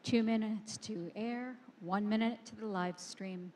2 minutes to air, 1 minute to the live stream.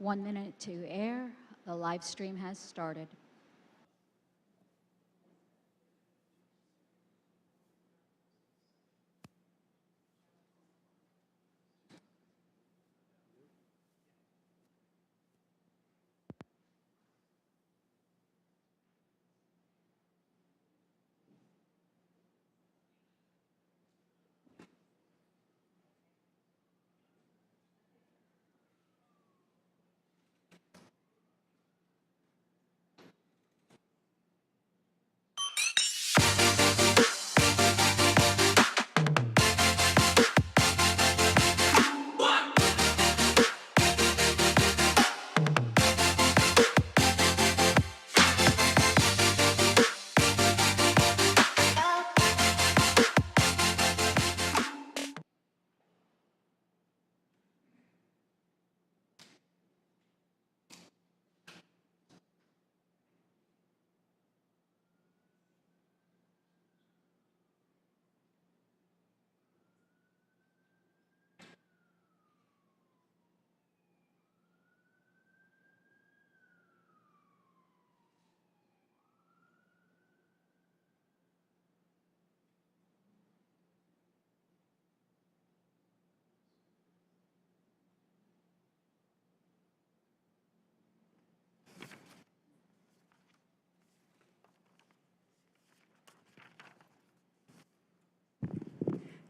One minute to air. The live stream has started.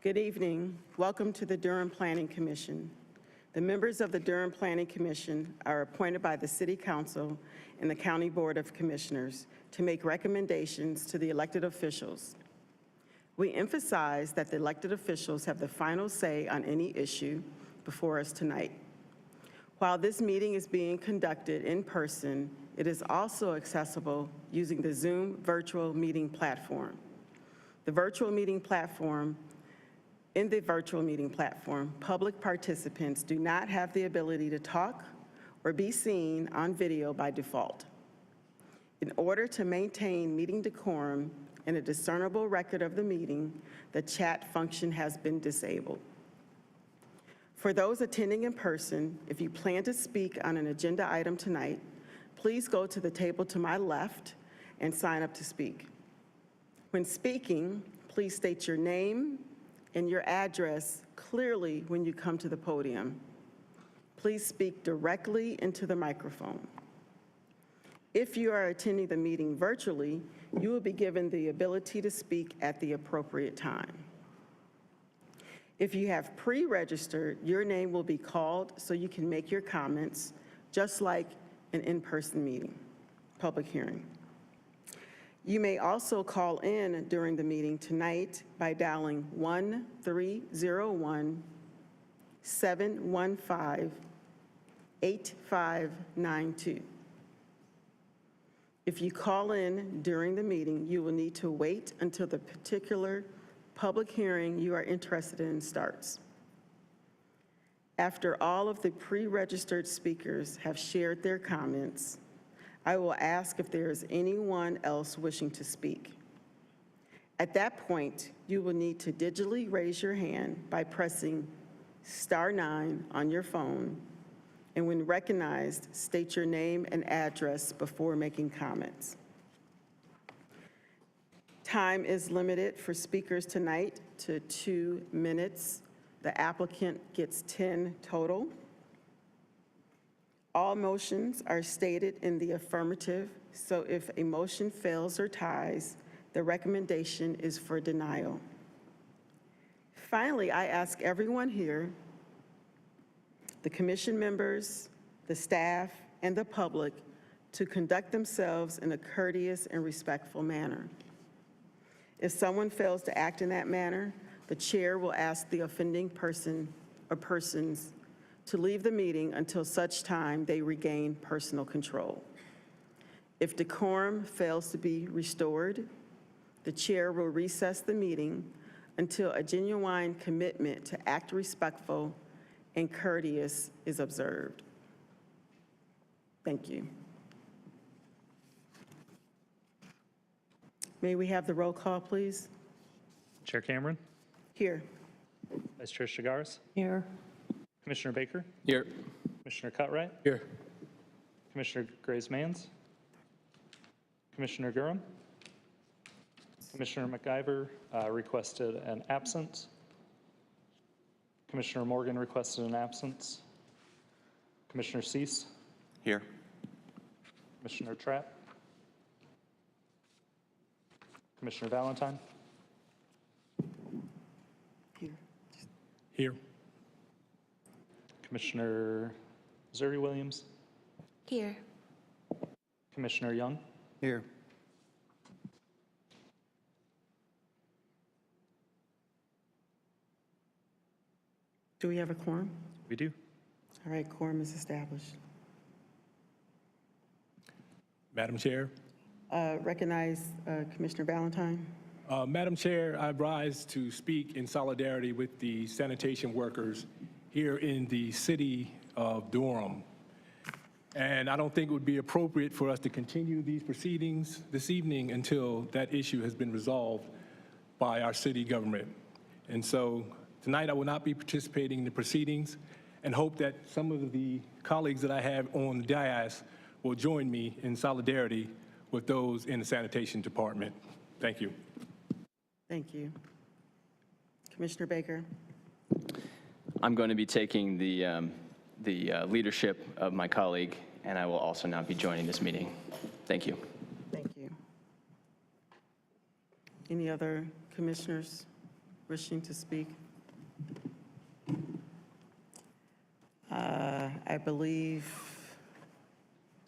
Good evening. Welcome to the Durham Planning Commission. The members of the Durham Planning Commission are appointed by the City Council and the County Board of Commissioners to make recommendations to the elected officials. We emphasize that the elected officials have the final say on any issue before us tonight. While this meeting is being conducted in person, it is also accessible using the Zoom virtual meeting platform. In the virtual meeting platform, public participants do not have the ability to talk or be seen on video by default. In order to maintain meeting decorum and a discernible record of the meeting, the chat function has been disabled. For those attending in person, if you plan to speak on an agenda item tonight, please go to the table to my left and sign up to speak. When speaking, please state your name and your address clearly when you come to the podium. Please speak directly into the microphone. If you are attending the meeting virtually, you will be given the ability to speak at the appropriate time. If you have pre-registered, your name will be called so you can make your comments, just like an in-person meeting, public hearing. You may also call in during the meeting tonight by dialing 1-301-715-8592. If you call in during the meeting, you will need to wait until the particular public hearing you are interested in starts. After all of the pre-registered speakers have shared their comments, I will ask if there is anyone else wishing to speak. At that point, you will need to digitally raise your hand by pressing *9 on your phone, and when recognized, state your name and address before making comments. Time is limited for speakers tonight to 2 minutes. The applicant gets 10 total. All motions are stated in the affirmative, so if a motion fails or ties, the recommendation is for denial. Finally, I ask everyone here, the commission members, the staff, and the public, to conduct themselves in a courteous and respectful manner. If someone fails to act in that manner, the chair will ask the offending person or persons to leave the meeting until such time they regain personal control. If decorum fails to be restored, the chair will recess the meeting until a genuine commitment to act respectful and courteous is observed. Thank you. May we have the roll call, please? Chair Cameron, Here. Vice Chair Chagars, Here. Commissioner Baker, Here. Commissioner Cutright, Here. Commissioner Graves-Manns, Commissioner Durham, Commissioner McIver requested an absence, Commissioner Morgan requested an absence, Commissioner Cease, Here. Commissioner Trapp, Commissioner Valentine, Here. Here. Commissioner Zuri Williams, Here. Commissioner Young, Here. Do we have a quorum? we do. All right, quorum is established. Madam Chair. Recognize Commissioner Valentine. Madam Chair, I rise to speak in solidarity with the sanitation workers here in the city of Durham. And I don't think it would be appropriate for us to continue these proceedings this evening until that issue has been resolved by our city government. And so tonight I will not be participating in the proceedings and hope that some of the colleagues that I have on the dais will join me in solidarity with those in the sanitation department. Thank you. Thank you. Commissioner Baker. I'm going to be taking the leadership of my colleague, and I will also not be joining this meeting. Thank you. Thank you. Any other commissioners wishing to speak? I believe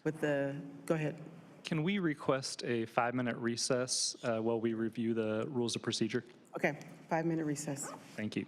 with the, go ahead. Can we request a 5-minute recess while we review the rules of procedure? Okay, 5-minute recess. Thank you.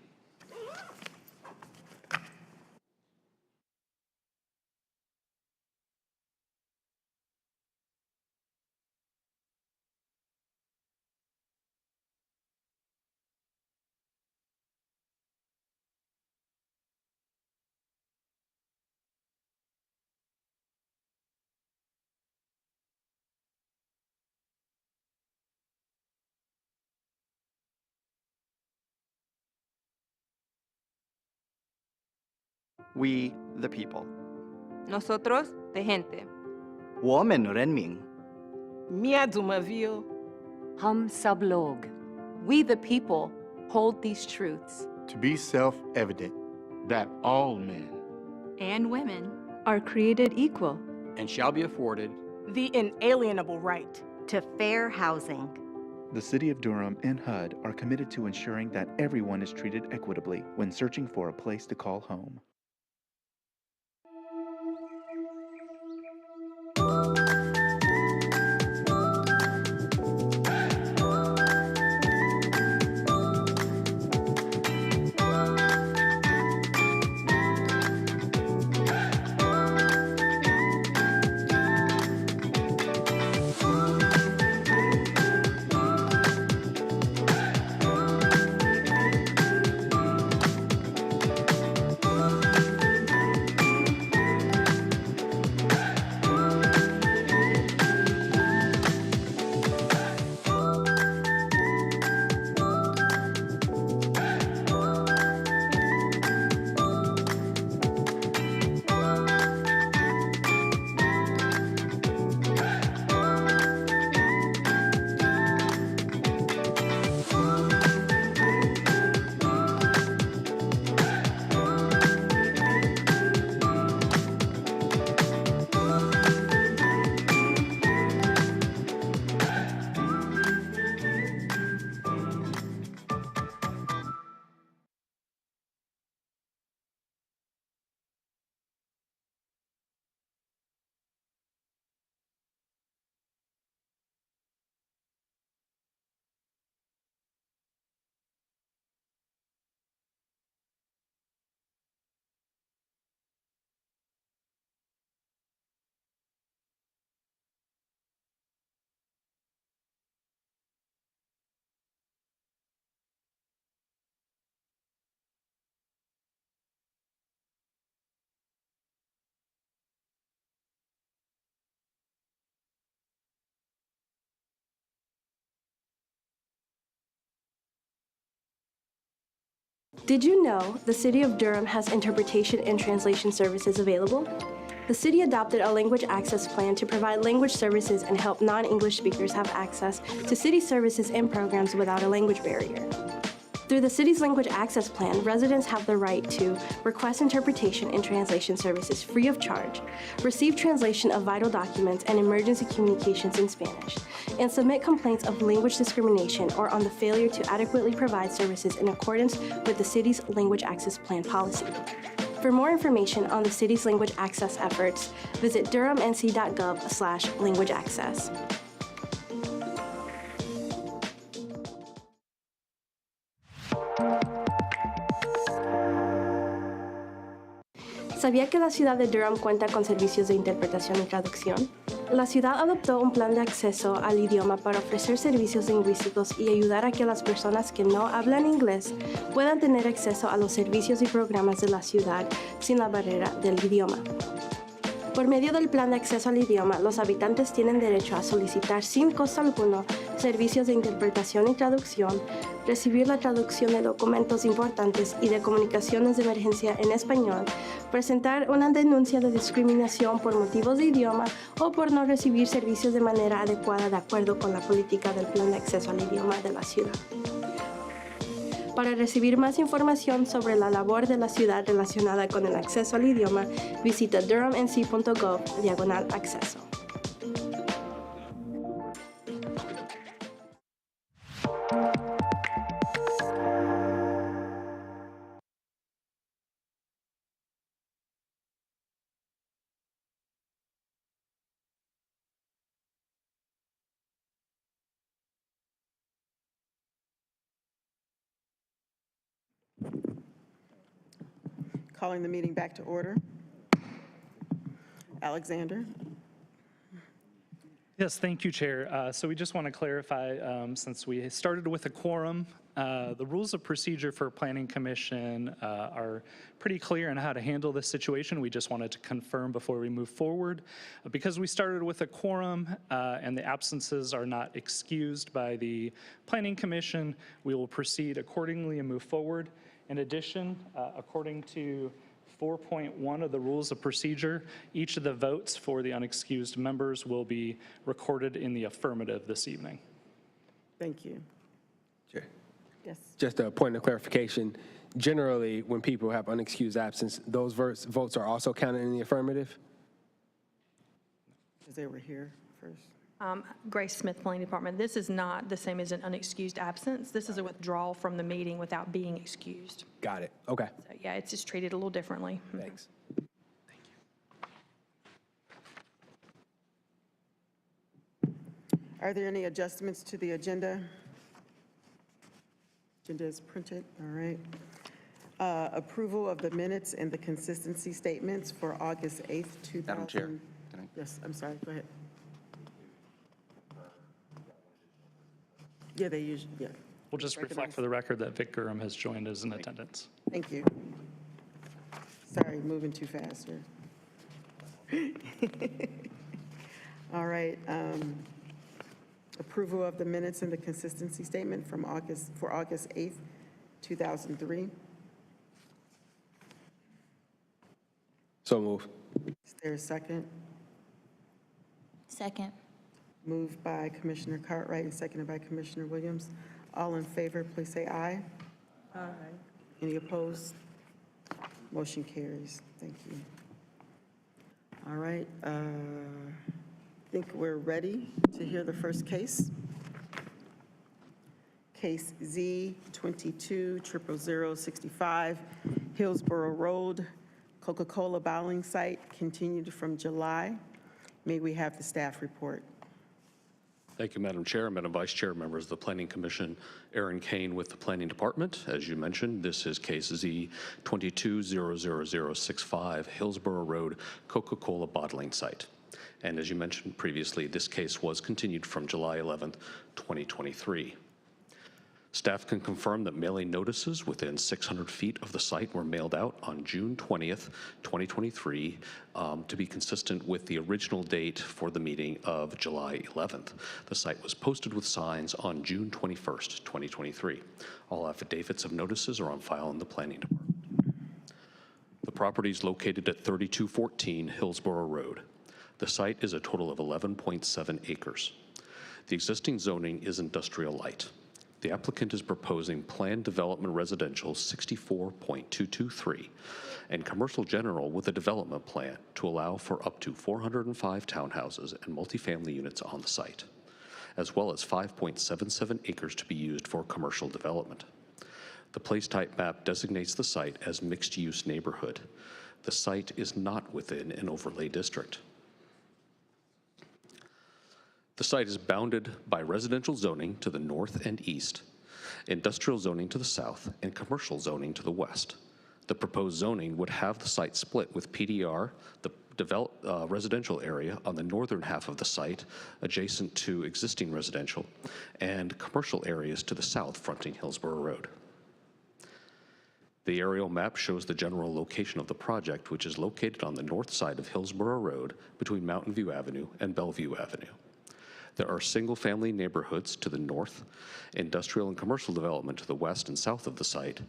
We, the people. Nosotros, de gente. 我们人民 Mia Dumaville. Hum sab log. We the people hold these truths. To be self-evident that all men And women. Are created equal. And shall be afforded The inalienable right. To fair housing. The City of Durham and HUD are committed to ensuring that everyone is treated equitably when searching for a place to call home. Did you know the City of Durham has interpretation and translation services available? The city adopted a language access plan to provide language services and help non-English speakers have access to city services and programs without a language barrier. Through the city's language access plan, residents have the right to request interpretation and translation services free of charge, receive translation of vital documents and emergency communications in Spanish, and submit complaints of language discrimination or on the failure to adequately provide services in accordance with the city's language access plan policy. For more information on the city's language access efforts, visit durhamnc.gov/languageaccess. ¿Sabía que la ciudad de Durham cuenta con servicios de interpretación y traducción? La ciudad adoptó un plan de acceso al idioma para ofrecer servicios lingüísticos y ayudar a que las personas que no hablan inglés puedan tener acceso a los servicios y programas de la ciudad sin la barrera del idioma. Por medio del plan de acceso al idioma, los habitantes tienen derecho a solicitar sin costo alguno servicios de interpretación y traducción, recibir la traducción de documentos importantes y de comunicaciones de emergencia en español, presentar una denuncia de discriminación por motivos de idioma o por no recibir servicios de manera adecuada de acuerdo con la política del plan de acceso al idioma de la ciudad. Para recibir más información sobre la labor de la ciudad relacionada con el acceso al idioma, visita durhamnc.gov/acceso. Calling the meeting back to order. Alexander? Yes, thank you, Chair. So we just want to clarify, since we started with a quorum, the rules of procedure for Planning Commission are pretty clear on how to handle this situation. We just wanted to confirm before we move forward. Because we started with a quorum and the absences are not excused by the Planning Commission, we will proceed accordingly and move forward. In addition, according to 4.1 of the rules of procedure, each of the votes for the unexcused members will be recorded in the affirmative this evening. Thank you. Chair. Yes. Just a point of clarification. Generally, when people have unexcused absence, those votes are also counted in the affirmative? Because they were here first. Grace Smith, Planning Department. This is not the same as an unexcused absence. This is a withdrawal from the meeting without being excused. Got it. Okay. So, yeah, it's just treated a little differently. Thanks. Are there any adjustments to the agenda? Agenda is printed, all right. Approval of the minutes and the consistency statements for August 8th, 2000. Madam Chair, Yes, I'm sorry, go ahead. Yeah, they usually, yeah. We'll just reflect for the record that Vic Durham has joined us in attendance. Thank you. Sorry, moving too fast here. All right. Approval of the minutes and the consistency statement from August 8th, 2003. So move. Is there a second? Second. Moved by Commissioner Cartwright and seconded by Commissioner Williams. All in favor, please say aye. Aye. Any opposed? Motion carries. Thank you. All right. I think we're ready to hear the first case. Case Z22-00065, Hillsborough Road, Coca-Cola bottling site, continued from July. May we have the staff report? Thank you, Madam Chair, Madam Vice Chair, members of the Planning Commission. Aaron Kane with the Planning Department. As you mentioned, this is case Z22-00065, Hillsborough Road, Coca-Cola bottling site. And as you mentioned previously, this case was continued from July 11th, 2023. Staff can confirm that mailing notices within 600 feet of the site were mailed out on June 20th, 2023, to be consistent with the original date for the meeting of July 11th. The site was posted with signs on June 21st, 2023. All affidavits of notices are on file in the Planning Department. The property is located at 3214 Hillsborough Road. The site is a total of 11.7 acres. The existing zoning is industrial light. The applicant is proposing planned development residential 64.223 and commercial general with a development plan to allow for up to 405 townhouses and multifamily units on the site, as well as 5.77 acres to be used for commercial development. The place type map designates the site as mixed-use neighborhood. The site is not within an overlay district. The site is bounded by residential zoning to the north and east, industrial zoning to the south, and commercial zoning to the west. The proposed zoning would have the site split with PDR, the residential area on the northern half of the site, adjacent to existing residential, and commercial areas to the south fronting Hillsborough Road. The aerial map shows the general location of the project, which is located on the north side of Hillsborough Road between Mountain View Avenue and Bellevue Avenue. There are single-family neighborhoods to the north, industrial and commercial development to the west and south of the site.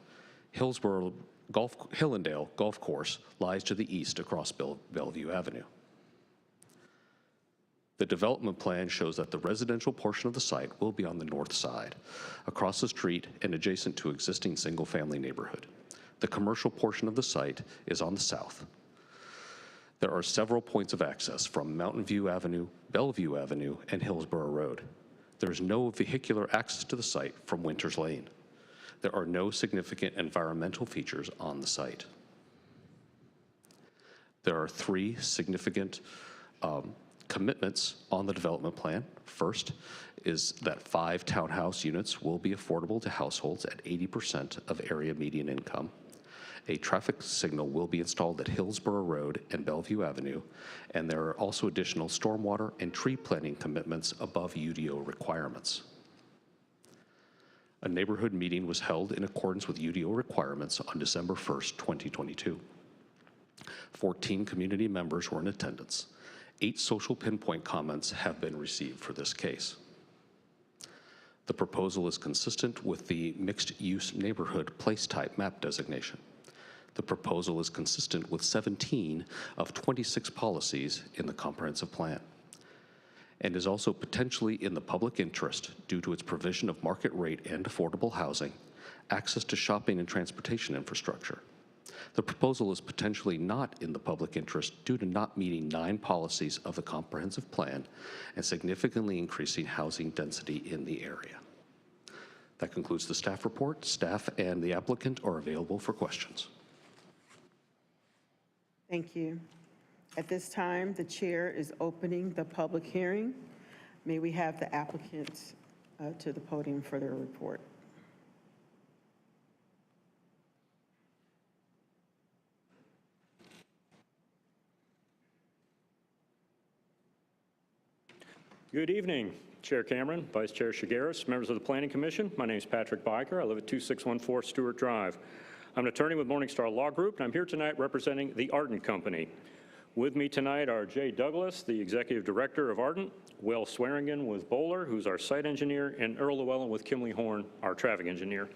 Hillsdale Golf Course lies to the east across Bellevue Avenue. The development plan shows that the residential portion of the site will be on the north side, across the street and adjacent to existing single-family neighborhood. The commercial portion of the site is on the south. There are several points of access from Mountain View Avenue, Bellevue Avenue, and Hillsborough Road. There is no vehicular access to the site from Winters Lane. There are no significant environmental features on the site. There are three significant commitments on the development plan. First is that 5 townhouse units will be affordable to households at 80% of area median income. A traffic signal will be installed at Hillsborough Road and Bellevue Avenue, and there are also additional stormwater and tree planting commitments above UDO requirements. A neighborhood meeting was held in accordance with UDO requirements on December 1st, 2022. 14 community members were in attendance. 8 social pinpoint comments have been received for this case. The proposal is consistent with the mixed-use neighborhood place type map designation. The proposal is consistent with 17 of 26 policies in the comprehensive plan, and is also potentially in the public interest due to its provision of market rate and affordable housing, access to shopping and transportation infrastructure. The proposal is potentially not in the public interest due to not meeting 9 policies of the comprehensive plan and significantly increasing housing density in the area. That concludes the staff report. Staff and the applicant are available for questions. Thank you. At this time, the chair is opening the public hearing. May we have the applicants to the podium for their report. Good evening, Chair Cameron, Vice Chair Shigaris, members of the Planning Commission. My name is Patrick Biker. I live at 2614 Stewart Drive. I'm an attorney with Morningstar Law Group, and I'm here tonight representing the Ardent Company. With me tonight are Jay Douglas, the Executive Director of Ardent, Will Swearingen with Bowler, who's our site engineer, and Earl Llewellyn with Kimley Horn, our traffic engineer.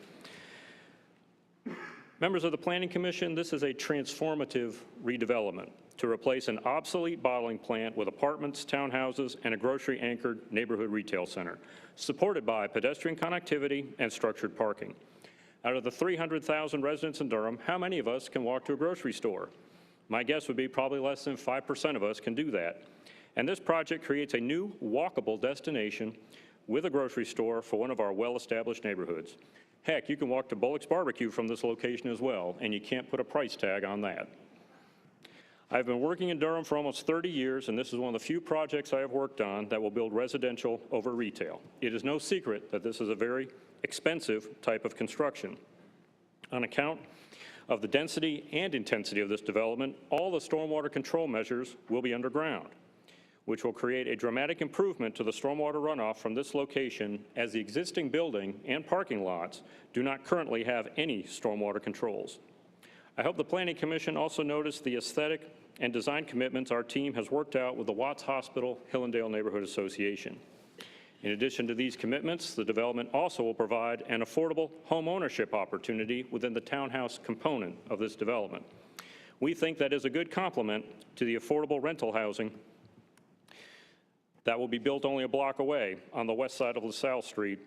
Members of the Planning Commission, this is a transformative redevelopment to replace an obsolete bottling plant with apartments, townhouses, and a grocery-anchored neighborhood retail center, supported by pedestrian connectivity and structured parking. Out of the 300,000 residents in Durham, how many of us can walk to a grocery store? My guess would be probably less than 5% of us can do that. And this project creates a new walkable destination with a grocery store for one of our well-established neighborhoods. Heck, you can walk to Bullock's Barbecue from this location as well, and you can't put a price tag on that. I've been working in Durham for almost 30 years, and this is one of the few projects I have worked on that will build residential over retail. It is no secret that this is a very expensive type of construction. On account of the density and intensity of this development, all the stormwater control measures will be underground. which will create a dramatic improvement to the stormwater runoff from this location, as the existing building and parking lots do not currently have any stormwater controls. I hope the Planning Commission also noticed the aesthetic and design commitments our team has worked out with the Watts Hospital Hillendale Neighborhood Association. In addition to these commitments, the development also will provide an affordable home ownership opportunity within the townhouse component of this development. We think that is a good complement to the affordable rental housing that will be built only a block away on the west side of LaSalle Street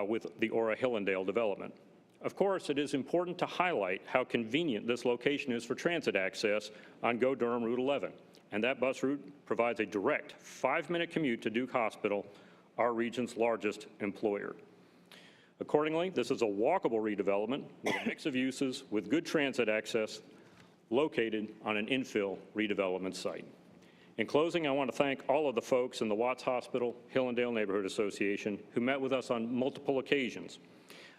with the Aura Hillendale development. Of course, it is important to highlight how convenient this location is for transit access on Go Durham Route 11, and that bus route provides a direct 5-minute commute to Duke Hospital, our region's largest employer. Accordingly, this is a walkable redevelopment with a mix of uses with good transit access located on an infill redevelopment site. In closing, I want to thank all of the folks in the Watts Hospital Hillendale Neighborhood Association who met with us on multiple occasions.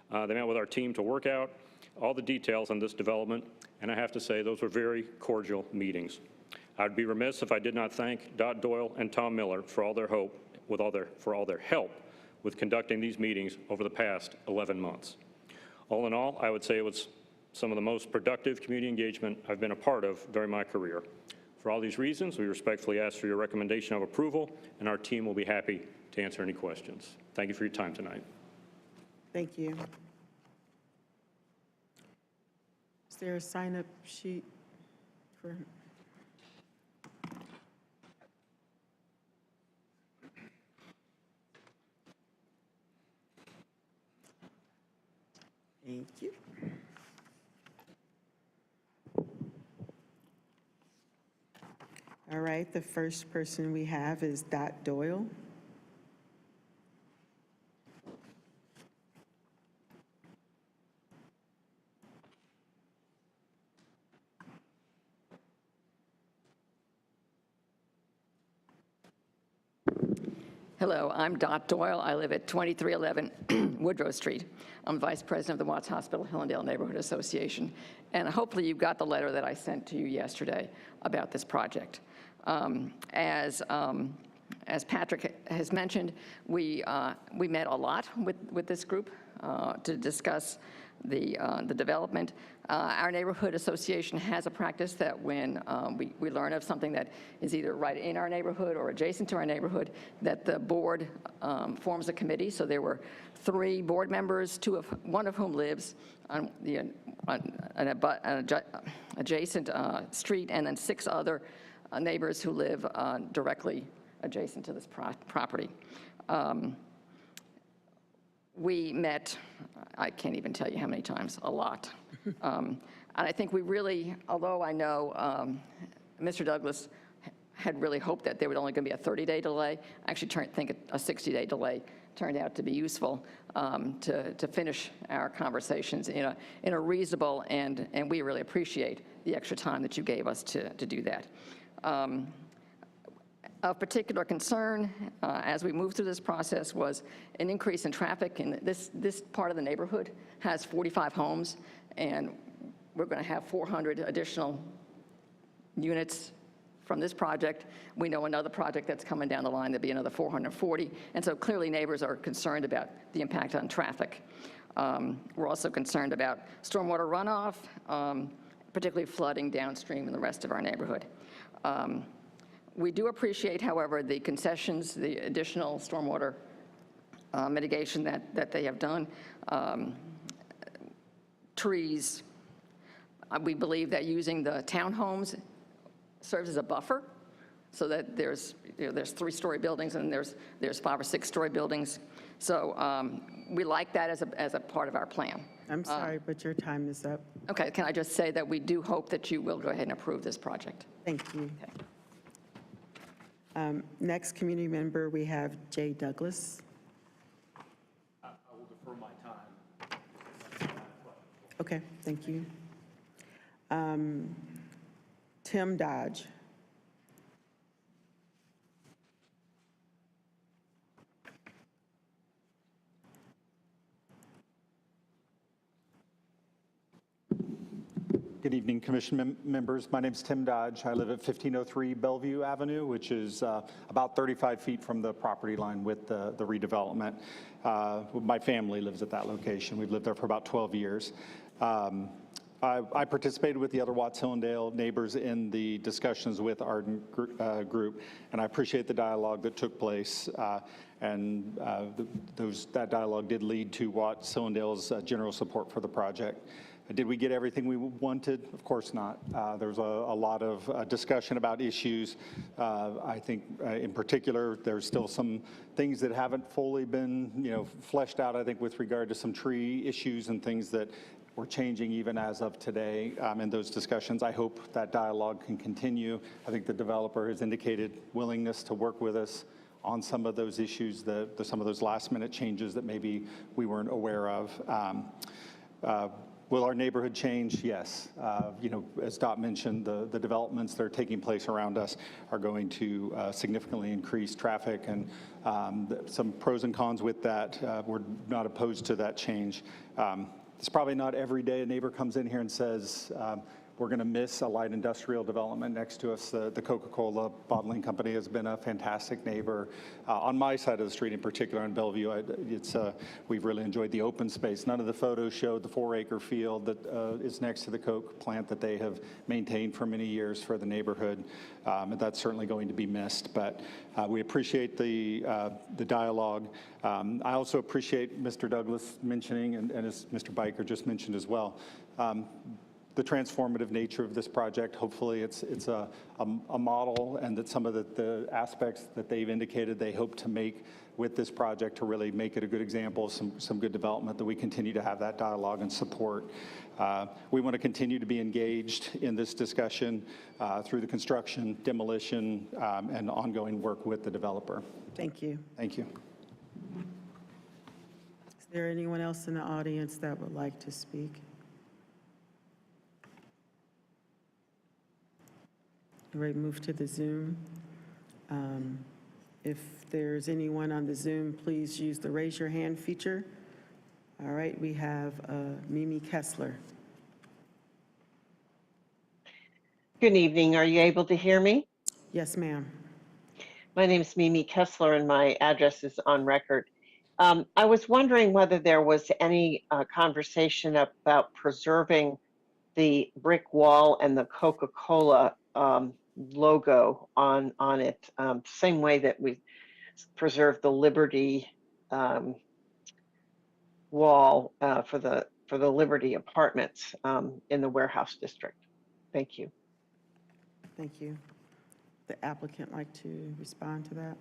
They met with our team to work out all the details on this development, and I have to say those were very cordial meetings. I'd be remiss if I did not thank Dot Doyle and Tom Miller for all their help with conducting these meetings over the past 11 months. All in all, I would say it was some of the most productive community engagement I've been a part of during my career. For all these reasons, we respectfully ask for your recommendation of approval, and our team will be happy to answer any questions. Thank you for your time tonight. Thank you. Is there a sign-up sheet for? Thank you. All right, the first person we have is Dot Doyle. Hello, I'm Dot Doyle. I live at 2311 Woodrow Street. I'm Vice President of the Watts Hospital Hillendale Neighborhood Association, and hopefully you got the letter that I sent to you yesterday about this project. As Patrick has mentioned, we met a lot with this group to discuss the development. Our neighborhood association has a practice that when we learn of something that is either right in our neighborhood or adjacent to our neighborhood, that the board forms a committee. So there were 3 board members, one of whom lives on an adjacent street, and then 6 other neighbors who live directly adjacent to this property. We met, I can't even tell you how many times, a lot. And I think we really, although I know Mr. Douglas had really hoped that there was only going to be a 30-day delay, I actually think a 60-day delay turned out to be useful to finish our conversations in a reasonable, and we really appreciate the extra time that you gave us to do that. Of particular concern as we moved through this process was an increase in traffic. And this part of the neighborhood has 45 homes, and we're going to have 400 additional units from this project. We know another project that's coming down the line, there'll be another 440. And so clearly neighbors are concerned about the impact on traffic. We're also concerned about stormwater runoff, particularly flooding downstream in the rest of our neighborhood. We do appreciate, however, the concessions, the additional stormwater mitigation that they have done. Trees, we believe that using the townhomes serves as a buffer, so that there's 3-story buildings and there's 5 or 6-story buildings. So we like that as a part of our plan. I'm sorry, but your time is up. Okay, can I just say that we do hope that you will go ahead and approve this project. Thank you. Okay. Next community member, we have Jay Douglas. I will defer my time. Okay, thank you. Tim Dodge. Good evening, Commission members. My name is Tim Dodge. I live at 1503 Bellevue Avenue, which is about 35 feet from the property line with the redevelopment. My family lives at that location. We've lived there for about 12 years. I participated with the other Watts-Hillendale neighbors in the discussions with our group, and I appreciate the dialogue that took place. That dialogue did lead to Watts-Hillendale's general support for the project. Did we get everything we wanted? Of course not. There was a lot of discussion about issues. I think in particular, there's still some things that haven't fully been, fleshed out, I think, with regard to some tree issues and things that we're changing even as of today in those discussions. I hope that dialogue can continue. I think the developer has indicated willingness to work with us on some of those issues, some of those last minute changes that maybe we weren't aware of. Will our neighborhood change? Yes. As Dot mentioned, the developments that are taking place around us are going to significantly increase traffic, and some pros and cons with that. We're not opposed to that change. It's probably not every day a neighbor comes in here and says, we're going to miss a light industrial development next to us. The Coca-Cola bottling company has been a fantastic neighbor. On my side of the street in particular, in Bellevue, we've really enjoyed the open space. None of the photos showed the 4-acre field that is next to the Coke plant that they have maintained for many years for the neighborhood. And that's certainly going to be missed, but we appreciate the dialogue. I also appreciate Mr. Douglas mentioning, and as Mr. Biker just mentioned as well, the transformative nature of this project. Hopefully it's a model, and that some of the aspects that they've indicated they hope to make with this project to really make it a good example of some good development, that we continue to have that dialogue and support. We want to continue to be engaged in this discussion through the construction, demolition, and ongoing work with the developer. Thank you. Thank you. Is there anyone else in the audience that would like to speak? Right, move to the Zoom. If there's anyone on the Zoom, please use the raise your hand feature. All right, we have Mimi Kessler. Good evening. Are you able to hear me? Yes, ma'am. My name is Mimi Kessler, and my address is on record. I was wondering whether there was any conversation about preserving the brick wall and the Coca-Cola logo on it, same way that we preserved the Liberty wall for the Liberty apartments in the warehouse district. Thank you. Thank you. The applicant like to respond to that?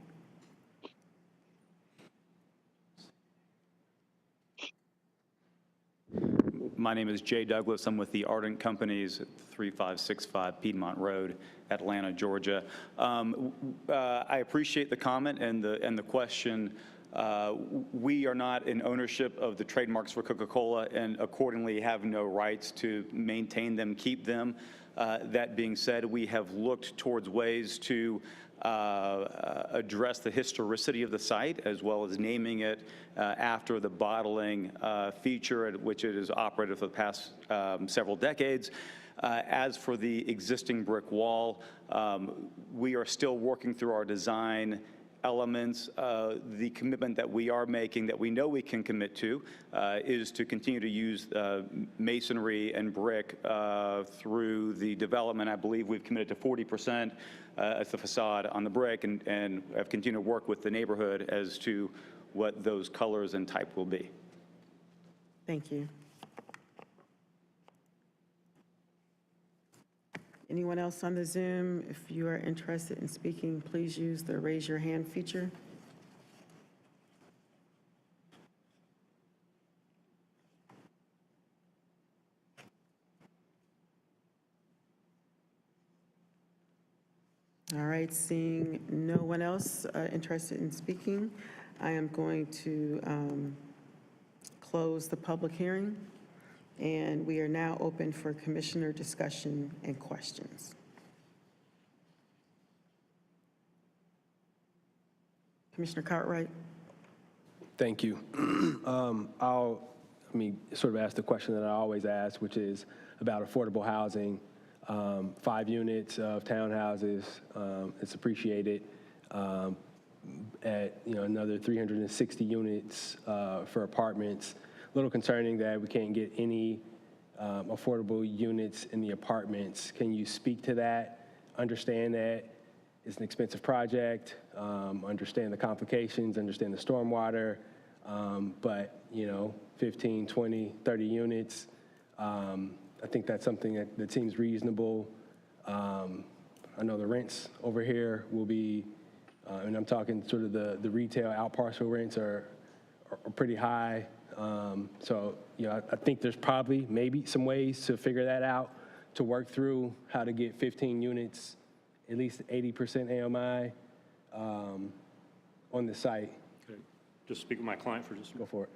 My name is Jay Douglas. I'm with the Ardent Companies at 3565 Piedmont Road, Atlanta, Georgia. I appreciate the comment and the question. We are not in ownership of the trademarks for Coca-Cola, and accordingly have no rights to maintain them, keep them. That being said, we have looked towards ways to address the historicity of the site, as well as naming it after the bottling feature at which it has operated for the past several decades. As for the existing brick wall, we are still working through our design elements. The commitment that we are making, that we know we can commit to, is to continue to use masonry and brick through the development. I believe we've committed to 40% as the facade on the brick, and have continued to work with the neighborhood as to what those colors and type will be. Thank you. Anyone else on the Zoom? If you are interested in speaking, please use the raise your hand feature. All right, seeing no one else interested in speaking, I am going to close the public hearing. And we are now open for commissioner discussion and questions. Commissioner Cartwright. Thank you. Let me sort of ask the question that I always ask, which is, about affordable housing. 5 units of townhouses, it's appreciated. At another 360 units for apartments. A little concerning that we can't get any affordable units in the apartments. Can you speak to that? Understand that it's an expensive project, understand the complications, understand the stormwater, but 15, 20, 30 units, I think that's something that seems reasonable. I know the rents over here will be, and I'm talking sort of the retail out parcel rents are pretty high. So, I think there's probably maybe some ways to figure that out, to work through how to get 15 units, at least 80% AMI on the site. Could I just speak with my client for just a Go for it.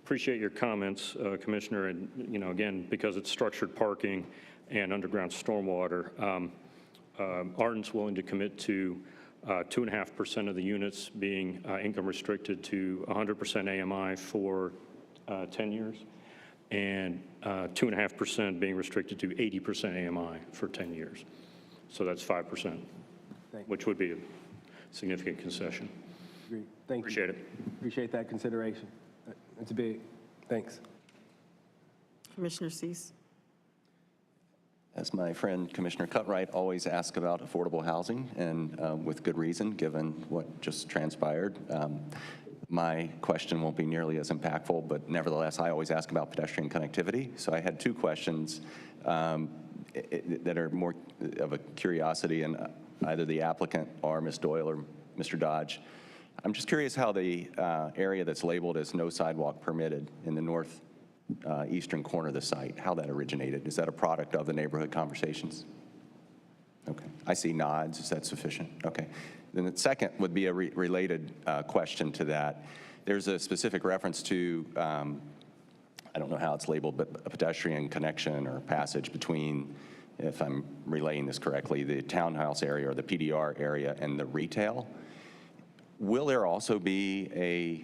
Appreciate your comments, Commissioner, and again, because it's structured parking and underground stormwater, Ardent's willing to commit to 2.5% of the units being income restricted to 100% AMI for 10 years, and 2.5% being restricted to 80% AMI for 10 years. So that's 5%, which would be a significant concession. Agree. Thank you. Appreciate it. Appreciate that consideration. It's big. Thanks. Commissioner Cease. As my friend Commissioner Cutright always asks about affordable housing, and with good reason, given what just transpired. My question won't be nearly as impactful, but nevertheless, I always ask about pedestrian connectivity. So I had 2 questions that are more of a curiosity, and either the applicant or Ms. Doyle or Mr. Dodge. I'm just curious how the area that's labeled as no sidewalk permitted in the north eastern corner of the site, how that originated. Is that a product of the neighborhood conversations? Okay, I see nods. Is that sufficient? Okay. Then the second would be a related question to that. There's a specific reference to, I don't know how it's labeled, but a pedestrian connection or passage between, if I'm relaying this correctly, the townhouse area or the PDR area and the retail. Will there also be a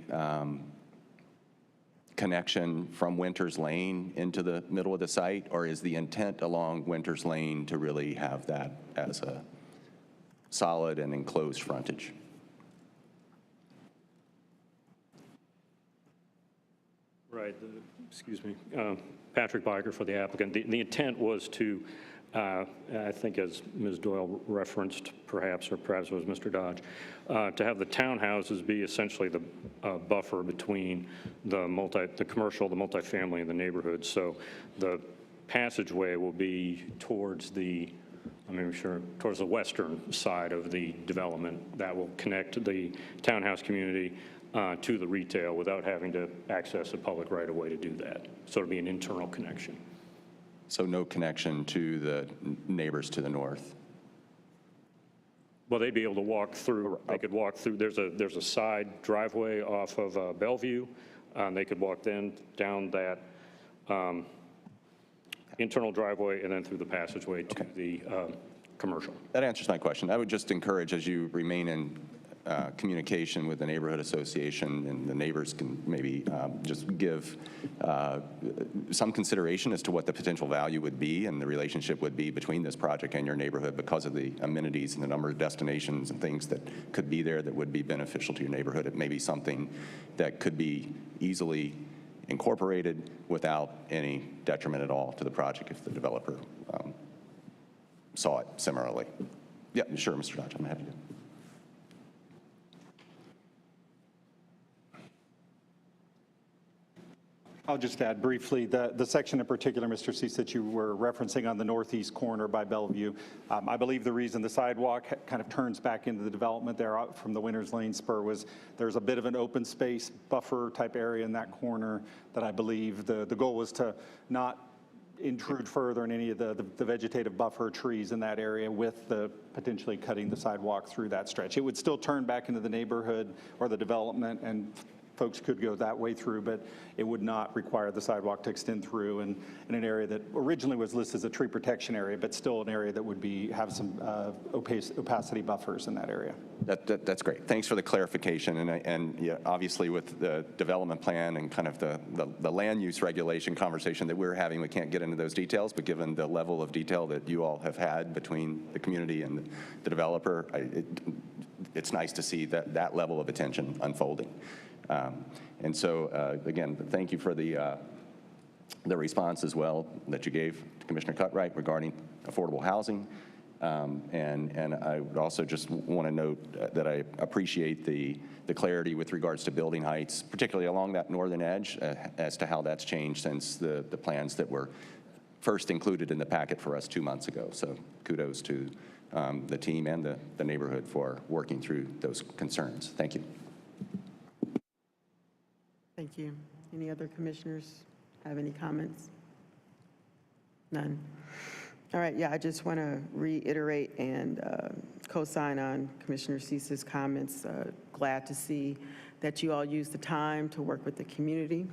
connection from Winters Lane into the middle of the site, or is the intent along Winters Lane to really have that as a solid and enclosed frontage? Right. Excuse me. Patrick Biker for the applicant. The intent was to, I think as Ms. Doyle referenced, perhaps it was Mr. Dodge, to have the townhouses be essentially the buffer between the commercial, the multifamily, and the neighborhood. So the passageway will be towards towards the western side of the development that will connect the townhouse community to the retail without having to access a public right-of-way to do that. So it'll be an internal connection. So no connection to the neighbors to the north? Well, they'd be able to walk through. They could walk through. There's a side driveway off of Bellevue. They could walk then down that internal driveway and then through the passageway to the commercial. That answers my question. I would just encourage, as you remain in communication with the neighborhood association, and the neighbors can maybe just give some consideration as to what the potential value would be and the relationship would be between this project and your neighborhood because of the amenities and the number of destinations and things that could be there that would be beneficial to your neighborhood. It may be something that could be easily incorporated without any detriment at all to the project if the developer saw it similarly. Yeah, sure, Mr. Dodge, I'm happy to. I'll just add briefly, the section in particular, Mr. Cease, that you were referencing on the northeast corner by Bellevue, I believe the reason the sidewalk kind of turns back into the development there out from the Winters Lane spur was there's a bit of an open space buffer type area in that corner that I believe the goal was to not intrude further in any of the vegetative buffer trees in that area with the potentially cutting the sidewalk through that stretch. It would still turn back into the neighborhood or the development, and folks could go that way through, but it would not require the sidewalk to extend through in an area that originally was listed as a tree protection area, but still an area that would have some opacity buffers in that area. That's great. Thanks for the clarification. And yeah, obviously with the development plan and kind of the land use regulation conversation that we're having, we can't get into those details, but given the level of detail that you all have had between the community and the developer, it's nice to see that level of attention unfolding. And so, again, thank you for the response as well that you gave to Commissioner Cutright regarding affordable housing. And I would also just want to note that I appreciate the clarity with regards to building heights, particularly along that northern edge, as to how that's changed since the plans that were first included in the packet for us 2 months ago. So kudos to the team and the neighborhood for working through those concerns. Thank you. Thank you. Any other commissioners have any comments? None. All right, yeah, I just want to reiterate and co-sign on Commissioner Cease's comments. Glad to see that you all used the time to work with the community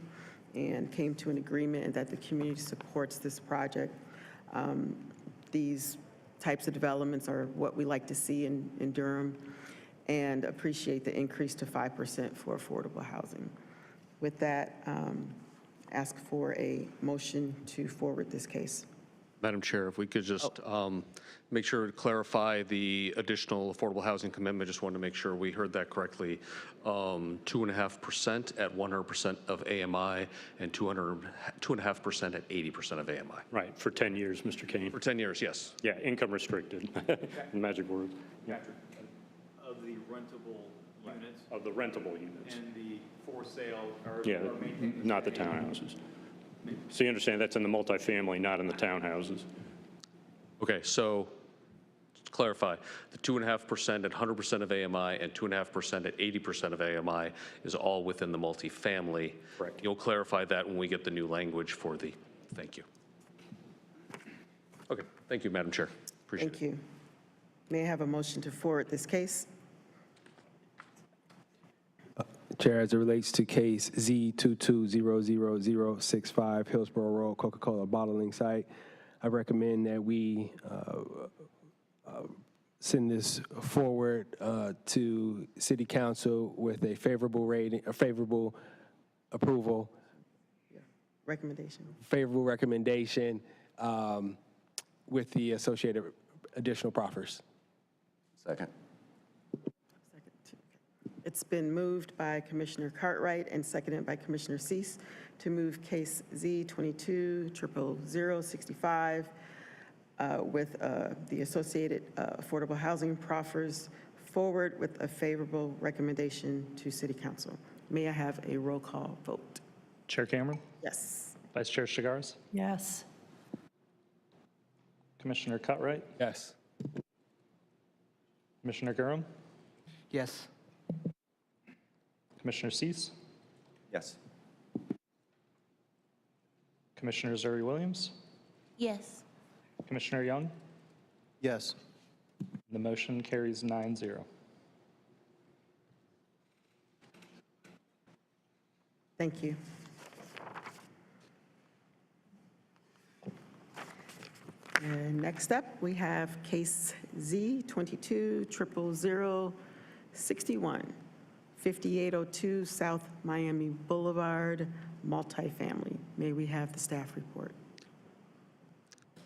and came to an agreement and that the community supports this project. These types of developments are what we like to see in Durham, and appreciate the increase to 5% for affordable housing. With that, ask for a motion to forward this case. Madam Chair, if we could just make sure to clarify the additional affordable housing commitment. Just wanted to make sure we heard that correctly. 2.5% at 100% of AMI and 2.5% at 80% of AMI. Right, for 10 years, Mr. Kane. For 10 years, yes. Yeah, income restricted, magic word. Yeah. Of the rentable units. Of the rentable units. And the for sale or Yeah, maintained. not the townhouses. So you understand that's in the multifamily, not in the townhouses. Okay, so to clarify, the 2.5% at 100% of AMI and 2.5% at 80% of AMI is all within the multifamily. Correct. You'll clarify that when we get the new language for the, thank you. Okay, thank you, Madam Chair. Appreciate it. Thank you. May I have a motion to forward this case? Chair, as it relates to case Z2200065, Hillsborough Road, Coca-Cola bottling site, I recommend that we send this forward to City Council with a favorable rating, a favorable approval, Recommendation. favorable recommendation with the associated additional proffers. Second. It's been moved by Commissioner Cartwright and seconded by Commissioner Cease to move case Z22-00065 with the associated affordable housing proffers forward with a favorable recommendation to City Council. May I have a roll call vote? Chair Cameron? Yes. Vice Chair Chigars? Yes. Commissioner Cutright? Yes. Commissioner Durham? Yes. Commissioner Cease? Yes. Commissioner Zuri-Williams? Yes. Commissioner Young? Yes. The motion carries 9-0. Thank you. And next up, we have case Z22-00061, 5802 South Miami Boulevard, multifamily. May we have the staff report?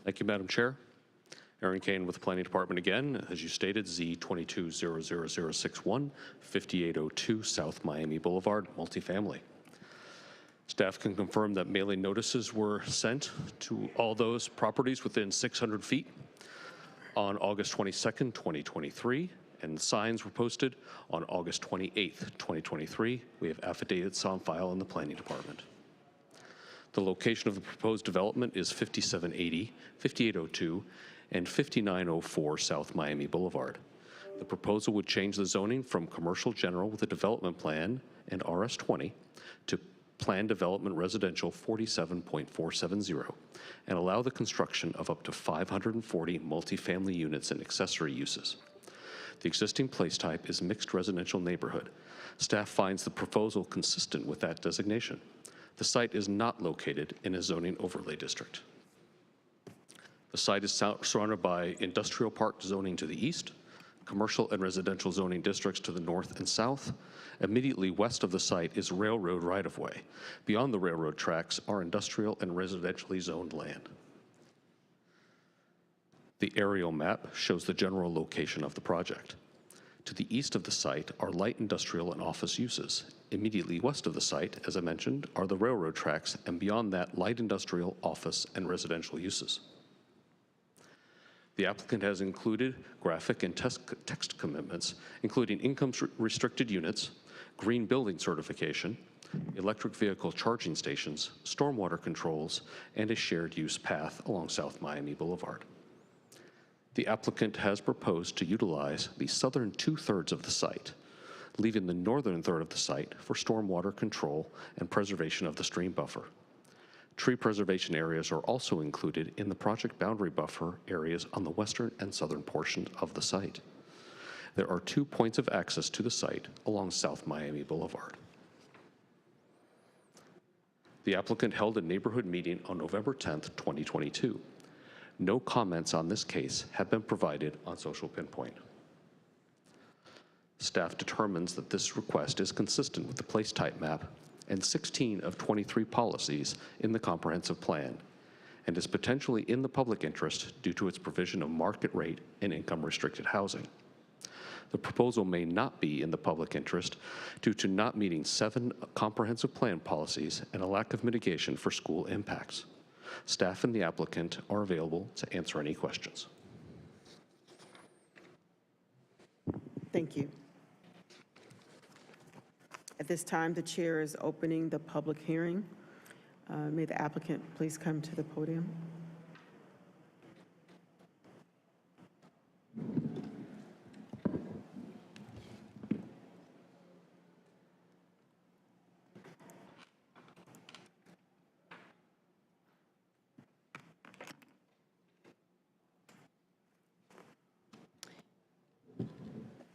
Thank you, Madam Chair. Aaron Kane with the Planning Department again. As you stated, Z22-00061, 5802 South Miami Boulevard, multifamily. Staff can confirm that mailing notices were sent to all those properties within 600 feet on August 22nd, 2023, and signs were posted on August 28th, 2023. We have affidavits on file in the Planning Department. The location of the proposed development is 5780, 5802, and 5904 South Miami Boulevard. The proposal would change the zoning from commercial general with a development plan and RS20 to Plan Development Residential 47.470, and allow the construction of up to 540 multifamily units and accessory uses. The existing place type is mixed residential neighborhood. Staff finds the proposal consistent with that designation. The site is not located in a zoning overlay district. The site is surrounded by industrial park zoning to the east, commercial and residential zoning districts to the north and south. Immediately west of the site is railroad right-of-way. Beyond the railroad tracks are industrial and residentially zoned land. The aerial map shows the general location of the project. To the east of the site are light industrial and office uses. Immediately west of the site, as I mentioned, are the railroad tracks, and beyond that, light industrial, office, and residential uses. The applicant has included graphic and text commitments, including income-restricted units, green building certification, electric vehicle charging stations, stormwater controls, and a shared use path along South Miami Boulevard. The applicant has proposed to utilize the southern 2/3 of the site, leaving the northern third of the site for stormwater control and preservation of the stream buffer. Tree preservation areas are also included in the project boundary buffer areas on the western and southern portions of the site. There are 2 points of access to the site along South Miami Boulevard. The applicant held a neighborhood meeting on November 10th, 2022. No comments on this case have been provided on Social Pinpoint. Staff determines that this request is consistent with the place type map and 16 of 23 policies in the comprehensive plan, and is potentially in the public interest due to its provision of market rate and income-restricted housing. The proposal may not be in the public interest due to not meeting 7 comprehensive plan policies and a lack of mitigation for school impacts. Staff and the applicant are available to answer any questions. Thank you. At this time, the chair is opening the public hearing. May the applicant please come to the podium.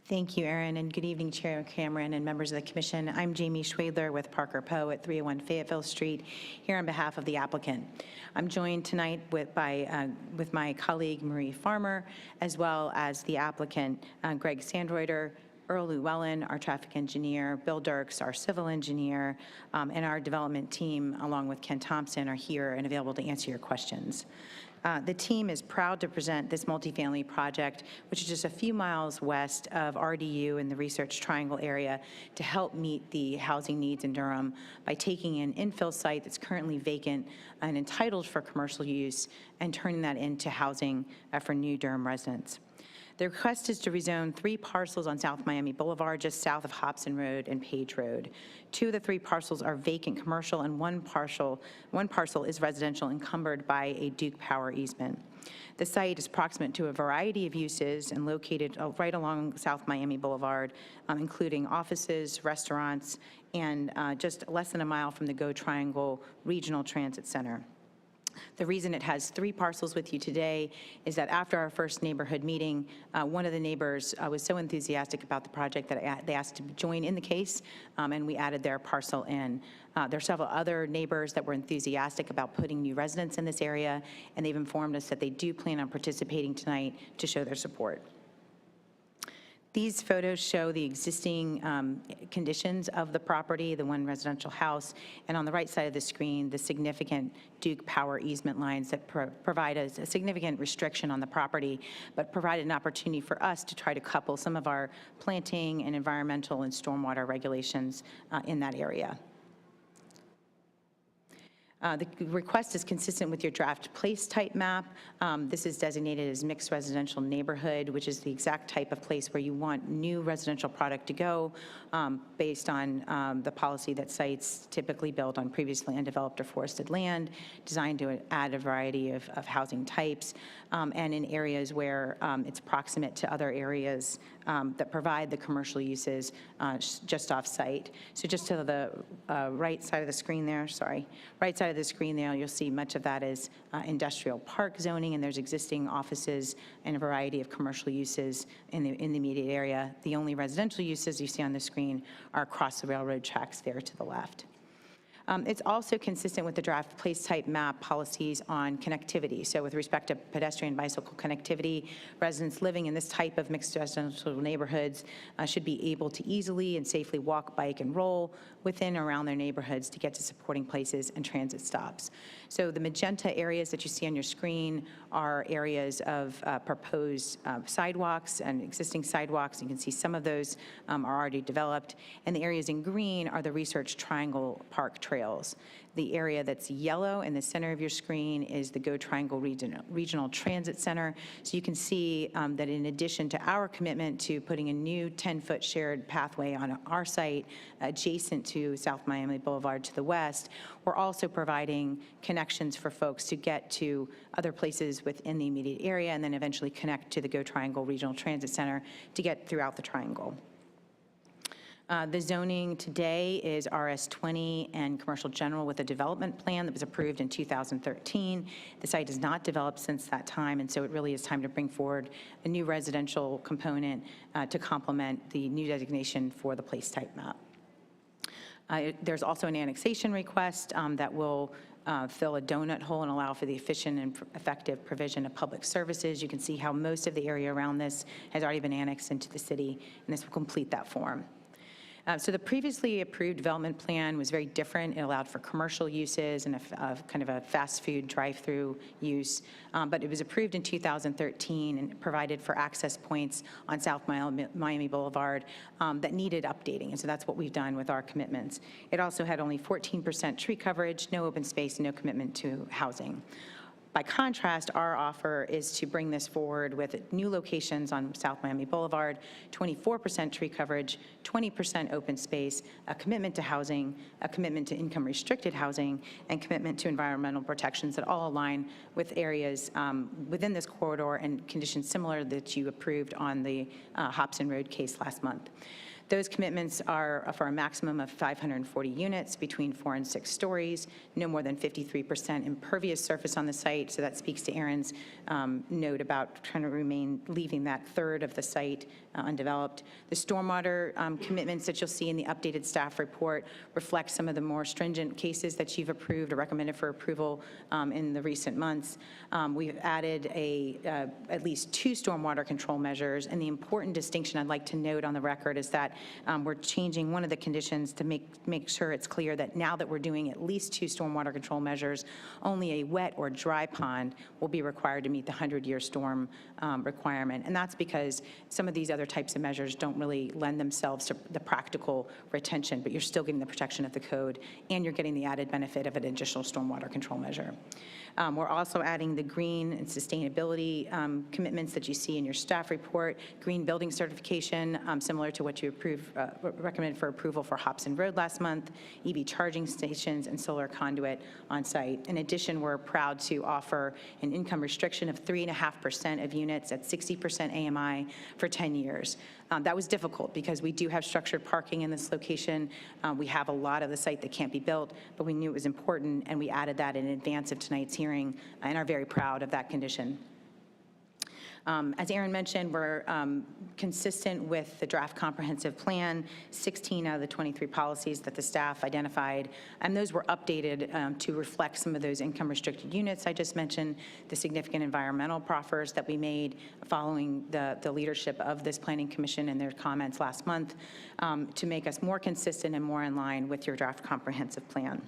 Thank you, Erin, and good evening, Chair Cameron and members of the Commission. I'm Jamie Schwadler with Parker Poe at 301 Fayetteville Street, here on behalf of the applicant. I'm joined tonight with my colleague Marie Farmer, as well as the applicant Greg Sandreuter, Earl Llewellyn, our traffic engineer, Bill Dirks, our civil engineer, and our development team, along with Ken Thompson, are here and available to answer your questions. The team is proud to present this multifamily project, which is just a few miles west of RDU in the Research Triangle area, to help meet the housing needs in Durham by taking an infill site that's currently vacant and entitled for commercial use and turning that into housing for new Durham residents. The request is to rezone 3 parcels on South Miami Boulevard, just south of Hobson Road and Page Road. 2 of the 3 parcels are vacant commercial, and one parcel is residential, encumbered by a Duke Power easement. The site is proximate to a variety of uses and located right along South Miami Boulevard, including offices, restaurants, and just less than a mile from the Go Triangle Regional Transit Center. The reason it has 3 parcels with you today is that after our first neighborhood meeting, one of the neighbors was so enthusiastic about the project that they asked to join in the case, and we added their parcel in. There are several other neighbors that were enthusiastic about putting new residents in this area, and they've informed us that they do plan on participating tonight to show their support. These photos show the existing conditions of the property, the 1 residential house, and on the right side of the screen, the significant Duke Power easement lines that provide a significant restriction on the property, but provide an opportunity for us to try to couple some of our planting and environmental and stormwater regulations in that area. The request is consistent with your draft place type map. This is designated as mixed residential neighborhood, which is the exact type of place where you want new residential product to go, based on the policy that sites typically built on previously undeveloped or forested land, designed to add a variety of housing types, and in areas where it's proximate to other areas that provide the commercial uses just off-site. So just to the right side of the screen there, right side of the screen there, you'll see much of that is industrial park zoning, and there's existing offices and a variety of commercial uses in the immediate area. The only residential uses you see on the screen are across the railroad tracks there to the left. It's also consistent with the draft place type map policies on connectivity. So with respect to pedestrian bicycle connectivity, residents living in this type of mixed residential neighborhoods should be able to easily and safely walk, bike, and roll within or around their neighborhoods to get to supporting places and transit stops. So the magenta areas that you see on your screen are areas of proposed sidewalks and existing sidewalks. You can see some of those are already developed. And the areas in green are the Research Triangle Park trails. The area that's yellow in the center of your screen is the Go Triangle Regional Transit Center. So you can see that in addition to our commitment to putting a new 10-foot shared pathway on our site adjacent to South Miami Boulevard to the west, we're also providing connections for folks to get to other places within the immediate area and then eventually connect to the Go Triangle Regional Transit Center to get throughout the triangle. The zoning today is RS20 and commercial general with a development plan that was approved in 2013. The site has not developed since that time, and so it really is time to bring forward a new residential component to complement the new designation for the place type map. There's also an annexation request that will fill a donut hole and allow for the efficient and effective provision of public services. You can see how most of the area around this has already been annexed into the city, and this will complete that form. So the previously approved development plan was very different. It allowed for commercial uses and a kind of a fast food drive-through use, but it was approved in 2013 and provided for access points on South Miami Boulevard that needed updating, and so that's what we've done with our commitments. It also had only 14% tree coverage, no open space, and no commitment to housing. By contrast, our offer is to bring this forward with new locations on South Miami Boulevard, 24% tree coverage, 20% open space, a commitment to housing, a commitment to income-restricted housing, and commitment to environmental protections that all align with areas within this corridor and conditions similar that you approved on the Hobson Road case last month. Those commitments are for a maximum of 540 units between 4 and 6 stories, no more than 53% impervious surface on the site. So that speaks to Aaron's note about trying to leaving that third of the site undeveloped. The stormwater commitments that you'll see in the updated staff report reflect some of the more stringent cases that you've approved or recommended for approval in the recent months. We've added at least 2 stormwater control measures, and the important distinction I'd like to note on the record is that we're changing one of the conditions to make sure it's clear that now that we're doing at least 2 stormwater control measures, only a wet or dry pond will be required to meet the 100-year storm requirement. And that's because some of these other types of measures don't really lend themselves to the practical retention, but you're still getting the protection of the code, and you're getting the added benefit of an additional stormwater control measure. We're also adding the green and sustainability commitments that you see in your staff report, green building certification, similar to what you recommended for approval for Hobson Road last month, EV charging stations, and solar conduit on site. In addition, we're proud to offer an income restriction of 3.5% of units at 60% AMI for 10 years. That was difficult because we do have structured parking in this location. We have a lot of the site that can't be built, but we knew it was important, and we added that in advance of tonight's hearing and are very proud of that condition. As Aaron mentioned, we're consistent with the draft comprehensive plan, 16 out of the 23 policies that the staff identified, and those were updated to reflect some of those income-restricted units I just mentioned, the significant environmental proffers that we made following the leadership of this Planning Commission and their comments last month to make us more consistent and more in line with your draft comprehensive plan.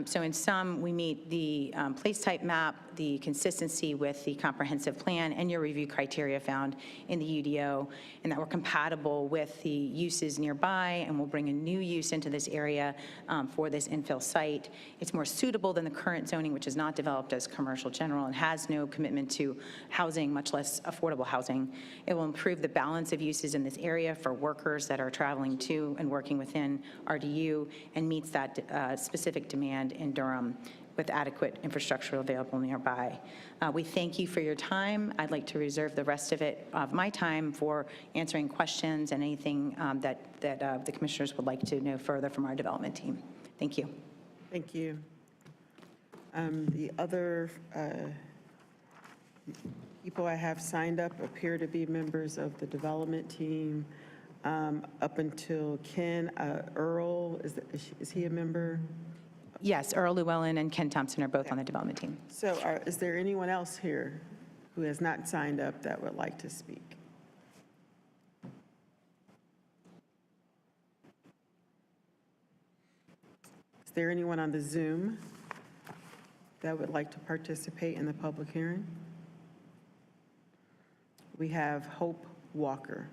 So in sum, we meet the place type map, the consistency with the comprehensive plan, and your review criteria found in the UDO, and that we're compatible with the uses nearby, and we'll bring a new use into this area for this infill site. It's more suitable than the current zoning, which is not developed as commercial general and has no commitment to housing, much less affordable housing. It will improve the balance of uses in this area for workers that are traveling to and working within RDU and meets that specific demand in Durham. with adequate infrastructure available nearby. We thank you for your time. I'd like to reserve the rest of my time for answering questions and anything that the commissioners would like to know further from our development team. Thank you. Thank you. The other people I have signed up appear to be members of the development team. Up until Ken, Earl, is he a member? Yes, Earl Llewellyn and Ken Thompson are both on the development team. So is there anyone else here who has not signed up that would like to speak? Is there anyone on the Zoom that would like to participate in the public hearing? We have Hope Walker.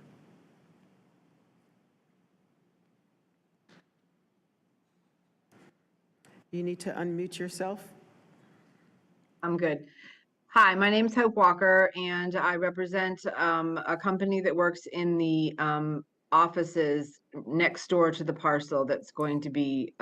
You need to unmute yourself. I'm good. Hi, my name is Hope Walker, and I represent a company that works in the offices next door to the parcel that's going to be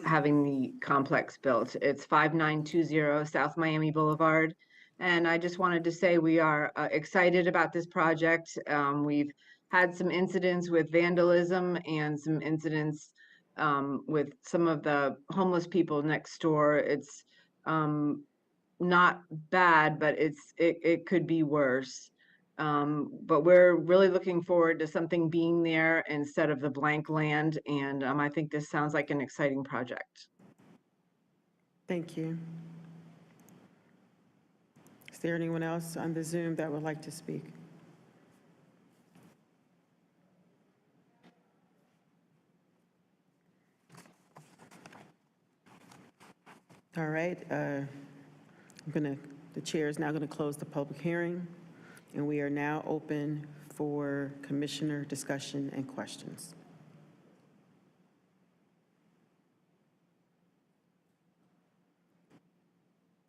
having the complex built. It's 5920 South Miami Boulevard. And I just wanted to say we are excited about this project. We've had some incidents with vandalism and some incidents with some of the homeless people next door. It's not bad, but it could be worse. But we're really looking forward to something being there instead of the blank land. And I think this sounds like an exciting project. Thank you. Is there anyone else on the Zoom that would like to speak? All right, the chair is now going to close the public hearing, and we are now open for commissioner discussion and questions.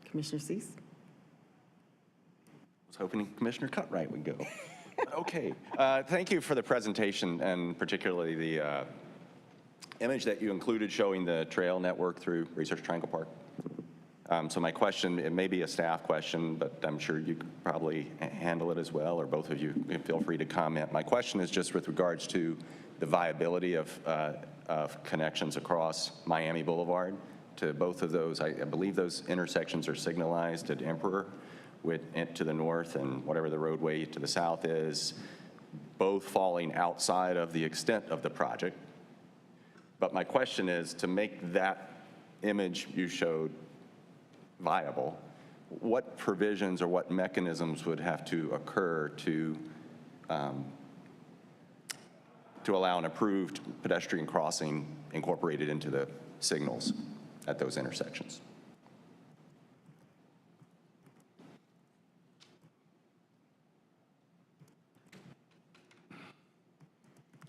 Commissioner Cease? I was hoping Commissioner Cutright would go. Okay, thank you for the presentation, and particularly the image that you included showing the trail network through Research Triangle Park. So my question, it may be a staff question, but I'm sure you could probably handle it as well, or both of you feel free to comment. My question is just with regards to the viability of connections across Miami Boulevard to both of those. I believe those intersections are signalized at Emperor to the north and whatever the roadway to the south is, both falling outside of the extent of the project. But my question is, to make that image you showed viable, what provisions or what mechanisms would have to occur to allow an approved pedestrian crossing incorporated into the signals at those intersections?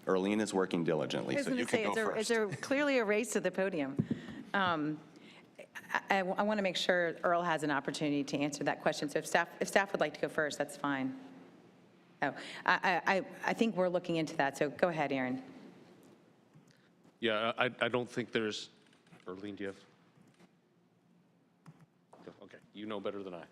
Earlene is working diligently, so you can go first. It's clearly a race to the podium. I want to make sure Earl has an opportunity to answer that question. So if staff would like to go first, that's fine. Oh, I think we're looking into that. So go ahead, Aaron. Yeah, I don't think there's, Earlene, do you have? Okay, you know better than I.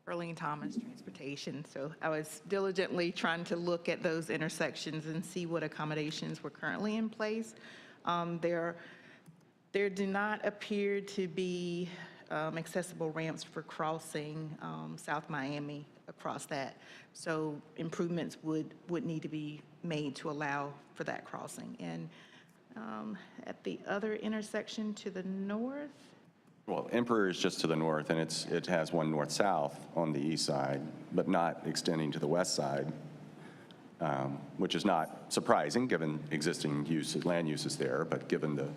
Earlene Thomas, Transportation. So I was diligently trying to look at those intersections and see what accommodations were currently in place. There do not appear to be accessible ramps for crossing South Miami across that. So improvements would need to be made to allow for that crossing. And at the other intersection to the north, Well, Emperor is just to the north, and it has one north-south on the east side, but not extending to the west side, which is not surprising given existing land uses there, but given the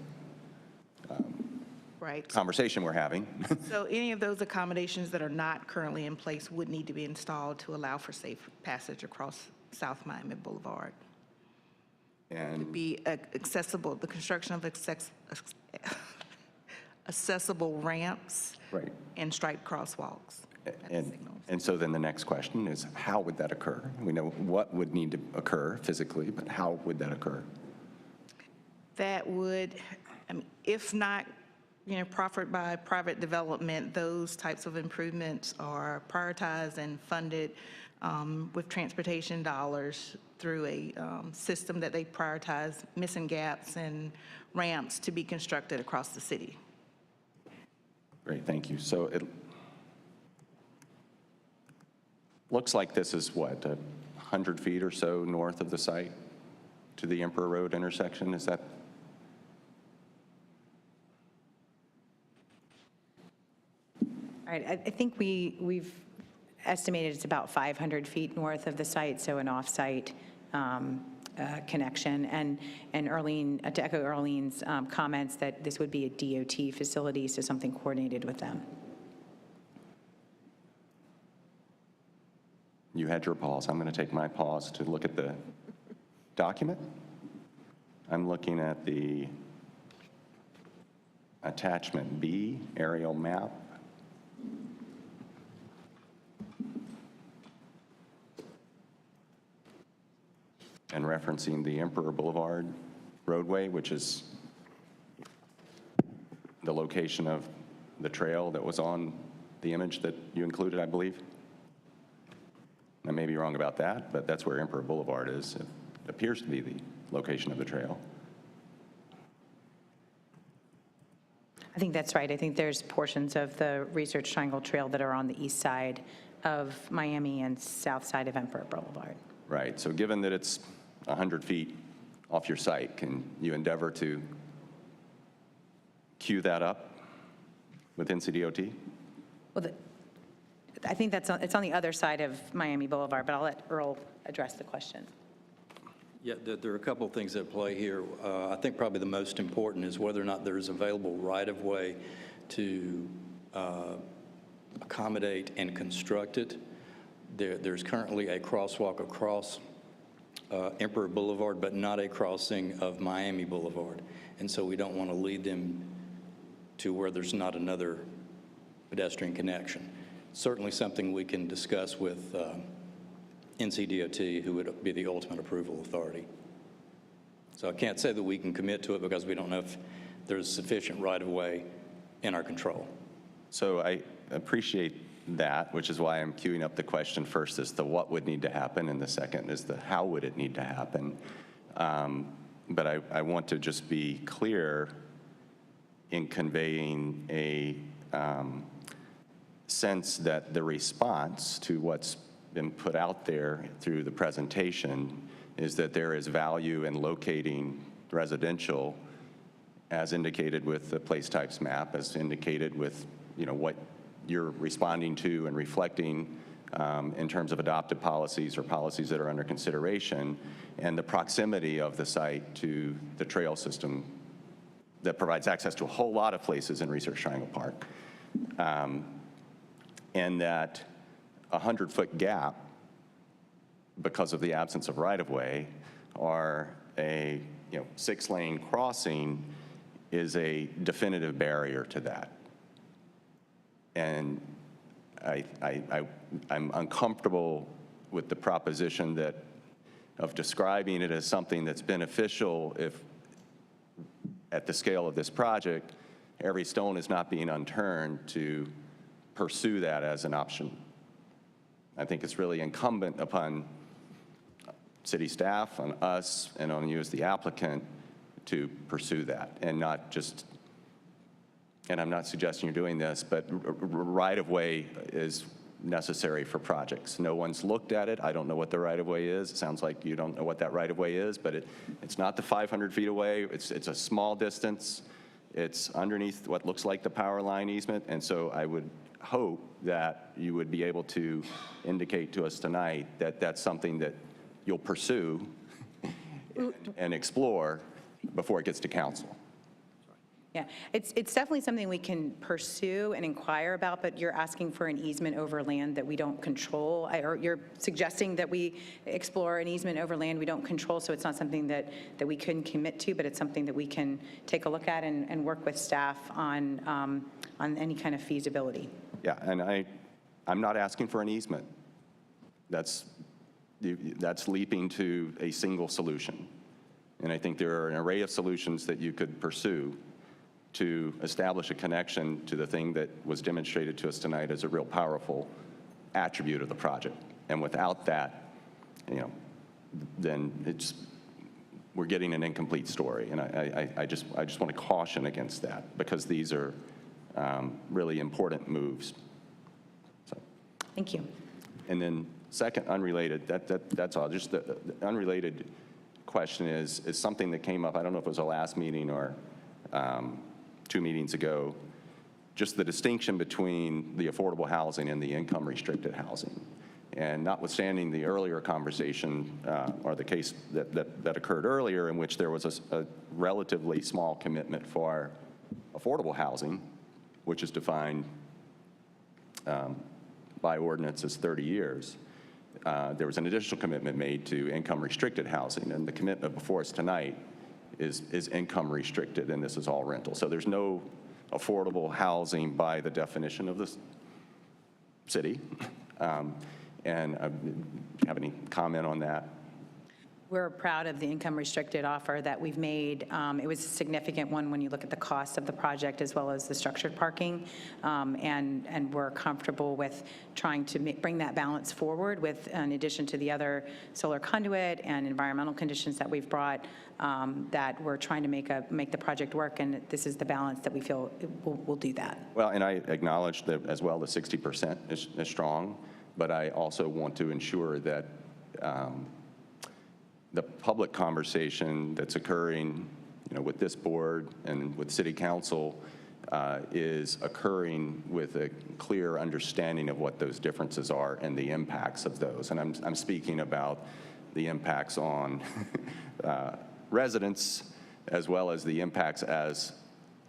right. conversation we're having. So any of those accommodations that are not currently in place would need to be installed to allow for safe passage across South Miami Boulevard. And to be accessible, the construction of accessible ramps, right, and striped crosswalks. And so then the next question is, how would that occur? We know what would need to occur physically, but how would that occur? That would If not, proffered by private development, those types of improvements are prioritized and funded with transportation dollars through a system that they prioritize missing gaps and ramps to be constructed across the city. Great, thank you. So it looks like this is what, 100 feet or so north of the site to the Emperor Road intersection, is that? All right, I think we've estimated it's about 500 feet north of the site, so an off-site connection. And Arlene, to echo Arlene's comments, that this would be a DOT facility, so something coordinated with them. You had your pause. I'm going to take my pause to look at the document. I'm looking at the attachment B, aerial map. And referencing the Emperor Boulevard roadway, which is the location of the trail that was on the image that you included, I believe. I may be wrong about that, but that's where Emperor Boulevard is. It appears to be the location of the trail. I think that's right. I think there's portions of the Research Triangle Trail that are on the east side of Miami and south side of Emperor Boulevard. Right. So given that it's 100 feet off your site, can you endeavor to queue that up with NCDOT? Well, I think it's on the other side of Miami Boulevard, but I'll let Earl address the question. Yeah, there are a couple of things at play here. I think probably the most important is whether or not there is available right-of-way to accommodate and construct it. There's currently a crosswalk across Emperor Boulevard, but not a crossing of Miami Boulevard. And so we don't want to lead them to where there's not another pedestrian connection. Certainly something we can discuss with NCDOT, who would be the ultimate approval authority. So I can't say that we can commit to it because we don't know if there's sufficient right-of-way in our control. So I appreciate that, which is why I'm queuing up the question first as to what would need to happen, and the second is the how would it need to happen. But I want to just be clear in conveying a sense that the response to what's been put out there through the presentation is that there is value in locating residential as indicated with the place types map, as indicated with what you're responding to and reflecting in terms of adopted policies or policies that are under consideration, and the proximity of the site to the trail system that provides access to a whole lot of places in Research Triangle Park. And that 100-foot gap, because of the absence of right-of-way, or a 6-lane crossing is a definitive barrier to that. And I'm uncomfortable with the proposition that of describing it as something that's beneficial if at the scale of this project, every stone is not being unturned to pursue that as an option. I think it's really incumbent upon city staff, on us, and on you as the applicant to pursue that, and not just, and I'm not suggesting you're doing this, but right-of-way is necessary for projects. No one's looked at it. I don't know what the right-of-way is. It sounds like you don't know what that right-of-way is, but it's not the 500 feet away. It's a small distance. It's underneath what looks like the power line easement, and so I would hope that you would be able to indicate to us tonight that that's something that you'll pursue and explore before it gets to council. Yeah, it's definitely something we can pursue and inquire about, but you're asking for an easement over land that we don't control, or you're suggesting that we explore an easement over land we don't control, so it's not something that we couldn't commit to, but it's something that we can take a look at and work with staff on any kind of feasibility. Yeah, and I'm not asking for an easement. That's leaping to a single solution. And I think there are an array of solutions that you could pursue. to establish a connection to the thing that was demonstrated to us tonight as a real powerful attribute of the project. And without that, then we're getting an incomplete story. And I just want to caution against that, because these are really important moves. So. Thank you. And then second, unrelated, that's all. Just the unrelated question is something that came up, I don't know if it was our last meeting or 2 meetings ago, just the distinction between the affordable housing and the income-restricted housing. And notwithstanding the earlier conversation or the case that occurred earlier in which there was a relatively small commitment for affordable housing, which is defined by ordinance as 30 years, there was an additional commitment made to income-restricted housing, and the commitment before us tonight is income-restricted, and this is all rental. So there's no affordable housing by the definition of this city. And do you have any comment on that? We're proud of the income-restricted offer that we've made. It was a significant one when you look at the cost of the project as well as the structured parking. And we're comfortable with trying to bring that balance forward with, in addition to the other solar conduit and environmental conditions that we've brought, that we're trying to make the project work. And this is the balance that we feel will do that. Well, and I acknowledge that as well, the 60% is strong, but I also want to ensure that the public conversation that's occurring, with this board and with City Council is occurring with a clear understanding of what those differences are and the impacts of those. And I'm speaking about the impacts on residents as well as the impacts as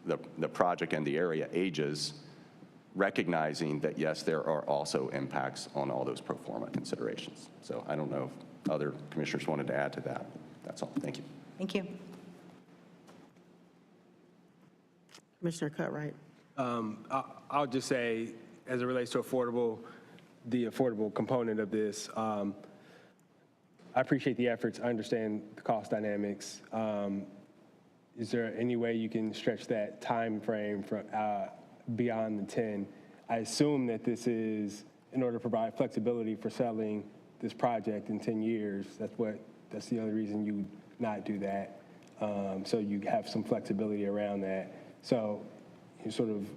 the project and the area ages, recognizing that, yes, there are also impacts on all those pro forma considerations. So I don't know if other commissioners wanted to add to that. That's all. Thank you. Thank you. Commissioner Cutright. I'll just say, as it relates to the affordable component of this, I appreciate the efforts. I understand the cost dynamics. Is there any way you can stretch that time frame from beyond the 10? I assume that this is in order to provide flexibility for selling this project in 10 years. That's the only reason you would not do that. So you have some flexibility around that. So sort of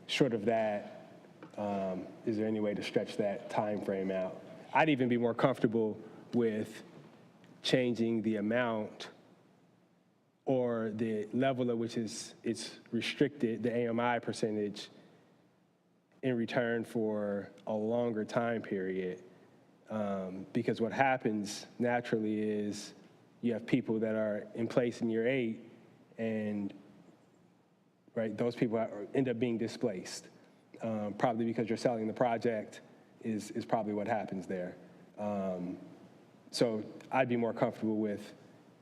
short of that, is there any way to stretch that time frame out? I'd even be more comfortable with changing the amount or the level at which it's restricted, the AMI percentage, in return for a longer time period. Because what happens naturally is you have people that are in place in year 8, and those people end up being displaced, probably because you're selling the project is probably what happens there. So I'd be more comfortable with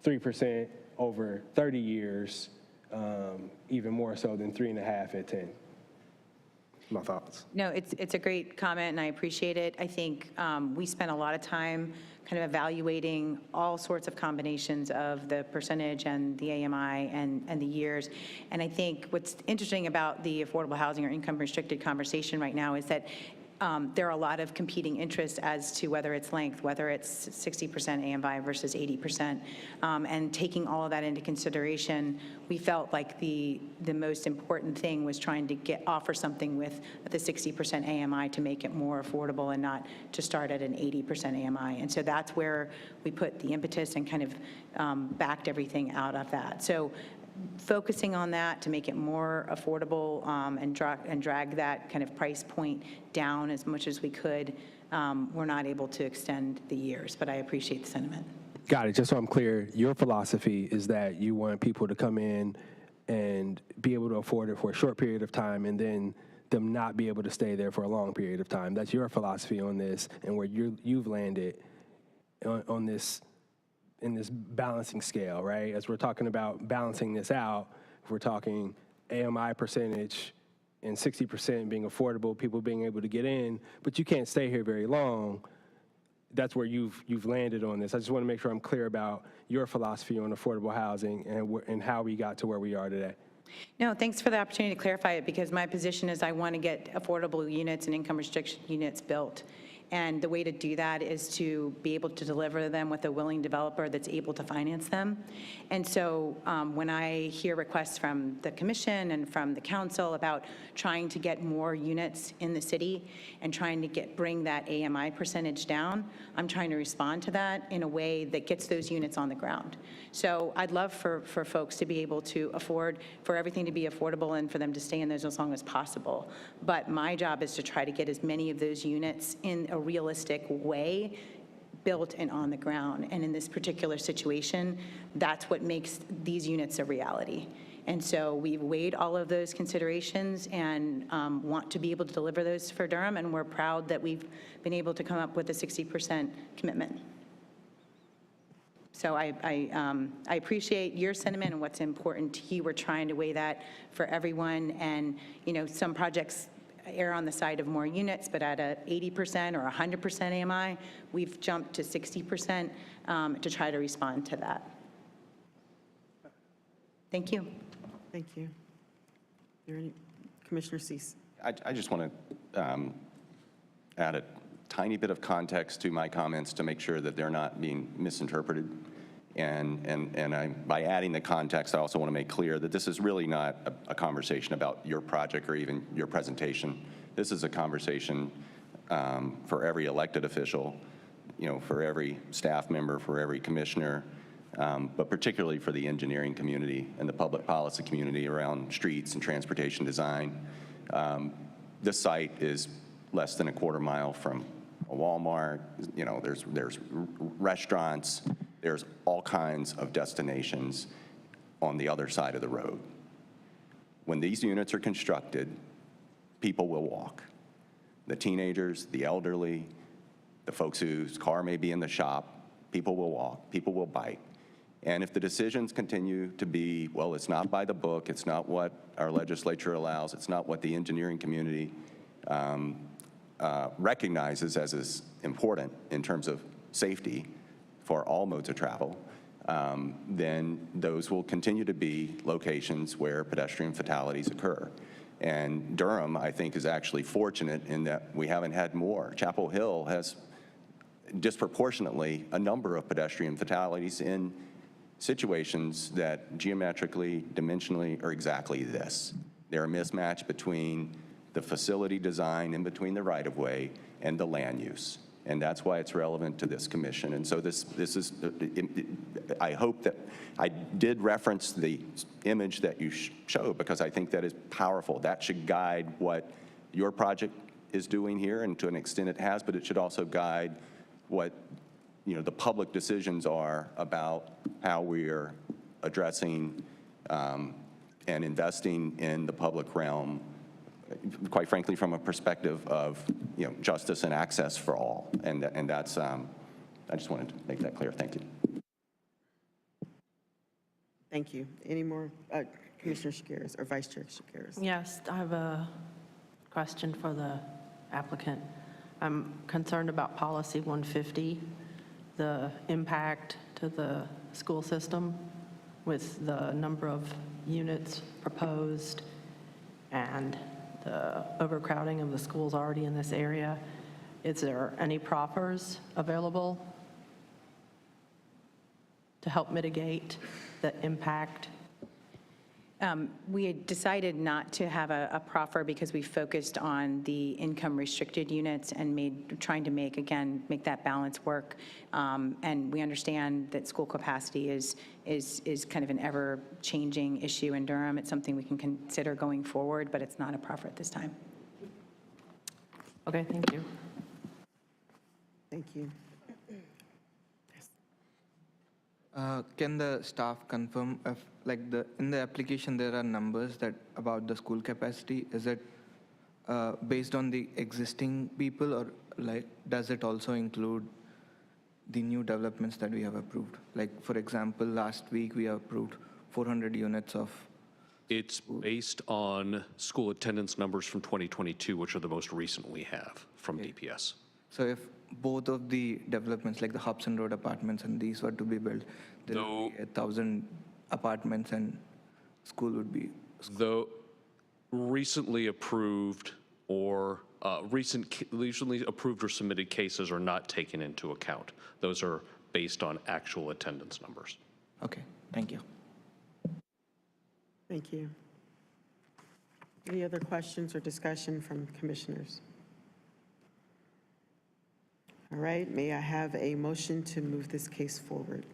3% over 30 years, even more so than 3.5 at 10. My thoughts. No, it's a great comment, and I appreciate it. I think we spent a lot of time kind of evaluating all sorts of combinations of the percentage and the AMI and the years. And I think what's interesting about the affordable housing or income restricted conversation right now is that there are a lot of competing interests as to whether it's length, whether it's 60% AMI versus 80%. And taking all of that into consideration, we felt like the most important thing was trying to offer something with the 60% AMI to make it more affordable and not to start at an 80% AMI. And so that's where we put the impetus and kind of backed everything out of that. So focusing on that to make it more affordable and drag that kind of price point down as much as we could, we're not able to extend the years, but I appreciate the sentiment. Got it. Just so I'm clear, your philosophy is that you want people to come in and be able to afford it for a short period of time and then them not be able to stay there for a long period of time. That's your philosophy on this, and where you've landed on this in this balancing scale, right? As we're talking about balancing this out, if we're talking AMI percentage and 60% being affordable, people being able to get in, but you can't stay here very long, that's where you've landed on this. I just want to make sure I'm clear about your philosophy on affordable housing and how we got to where we are today. No, thanks for the opportunity to clarify it, because my position is I want to get affordable units and income restriction units built. And the way to do that is to be able to deliver them with a willing developer that's able to finance them. And so when I hear requests from the commission and from the council about trying to get more units in the city and trying to bring that AMI percentage down, I'm trying to respond to that in a way that gets those units on the ground. So I'd love for folks to be able to afford, for everything to be affordable and for them to stay in those as long as possible. But my job is to try to get as many of those units in a realistic way built and on the ground. And in this particular situation, that's what makes these units a reality. And so we've weighed all of those considerations and want to be able to deliver those for Durham, and we're proud that we've been able to come up with a 60% commitment. So I appreciate your sentiment and what's important to you. We're trying to weigh that for everyone, and some projects err on the side of more units, but at a 80% or 100% AMI, we've jumped to 60% to try to respond to that. Thank you. Thank you. Are there any, Commissioner Cease? I just want to add a tiny bit of context to my comments to make sure that they're not being misinterpreted. And by adding the context, I also want to make clear that this is really not a conversation about your project or even your presentation. This is a conversation for every elected official, for every staff member, for every commissioner, but particularly for the engineering community and the public policy community around streets and transportation design. This site is less than a quarter mile from a Walmart. There's restaurants. There's all kinds of destinations on the other side of the road. When these units are constructed, people will walk. The teenagers, the elderly, the folks whose car may be in the shop, people will walk, people will bike. And if the decisions continue to be, well, it's not by the book, it's not what our legislature allows, it's not what the engineering community recognizes as is important in terms of safety for all modes of travel, then those will continue to be locations where pedestrian fatalities occur. And Durham, I think, is actually fortunate in that we haven't had more. Chapel Hill has disproportionately a number of pedestrian fatalities in situations that geometrically, dimensionally are exactly this. They're a mismatch between the facility design in between the right-of-way and the land use. And that's why it's relevant to this commission. And so this is, I hope that I did reference the image that you showed, because I think that is powerful. That should guide what your project is doing here, and to an extent it has, but it should also guide what the public decisions are about how we are addressing and investing in the public realm, quite frankly, from a perspective of justice and access for all. And that's, I just wanted to make that clear. Thank you. Thank you. Any more, Commissioner Shakaris or Vice Chair Shakaris? Yes, I have a question for the applicant. I'm concerned about policy 150, the impact to the school system with the number of units proposed and the overcrowding of the schools already in this area. Is there any proffers available to help mitigate the impact? We had decided not to have a proffer because we focused on the income restricted units and trying to make that balance work. And we understand that school capacity is kind of an ever-changing issue in Durham. It's something we can consider going forward, but it's not a proffer at this time. Okay, thank you. Thank you. Can the staff confirm if, in the application there are numbers about the school capacity? Is it based on the existing people, or does it also include the new developments that we have approved? For example, last week we approved 400 units of. It's based on school attendance numbers from 2022, which are the most recent we have from DPS. So if both of the developments, like the Hobson Road apartments and these were to be built, there will be 1,000 apartments and school would be Though recently approved or recently approved or submitted cases are not taken into account. Those are based on actual attendance numbers. Okay, thank you. Thank you. Any other questions or discussion from commissioners? All right, may I have a motion to move this case forward?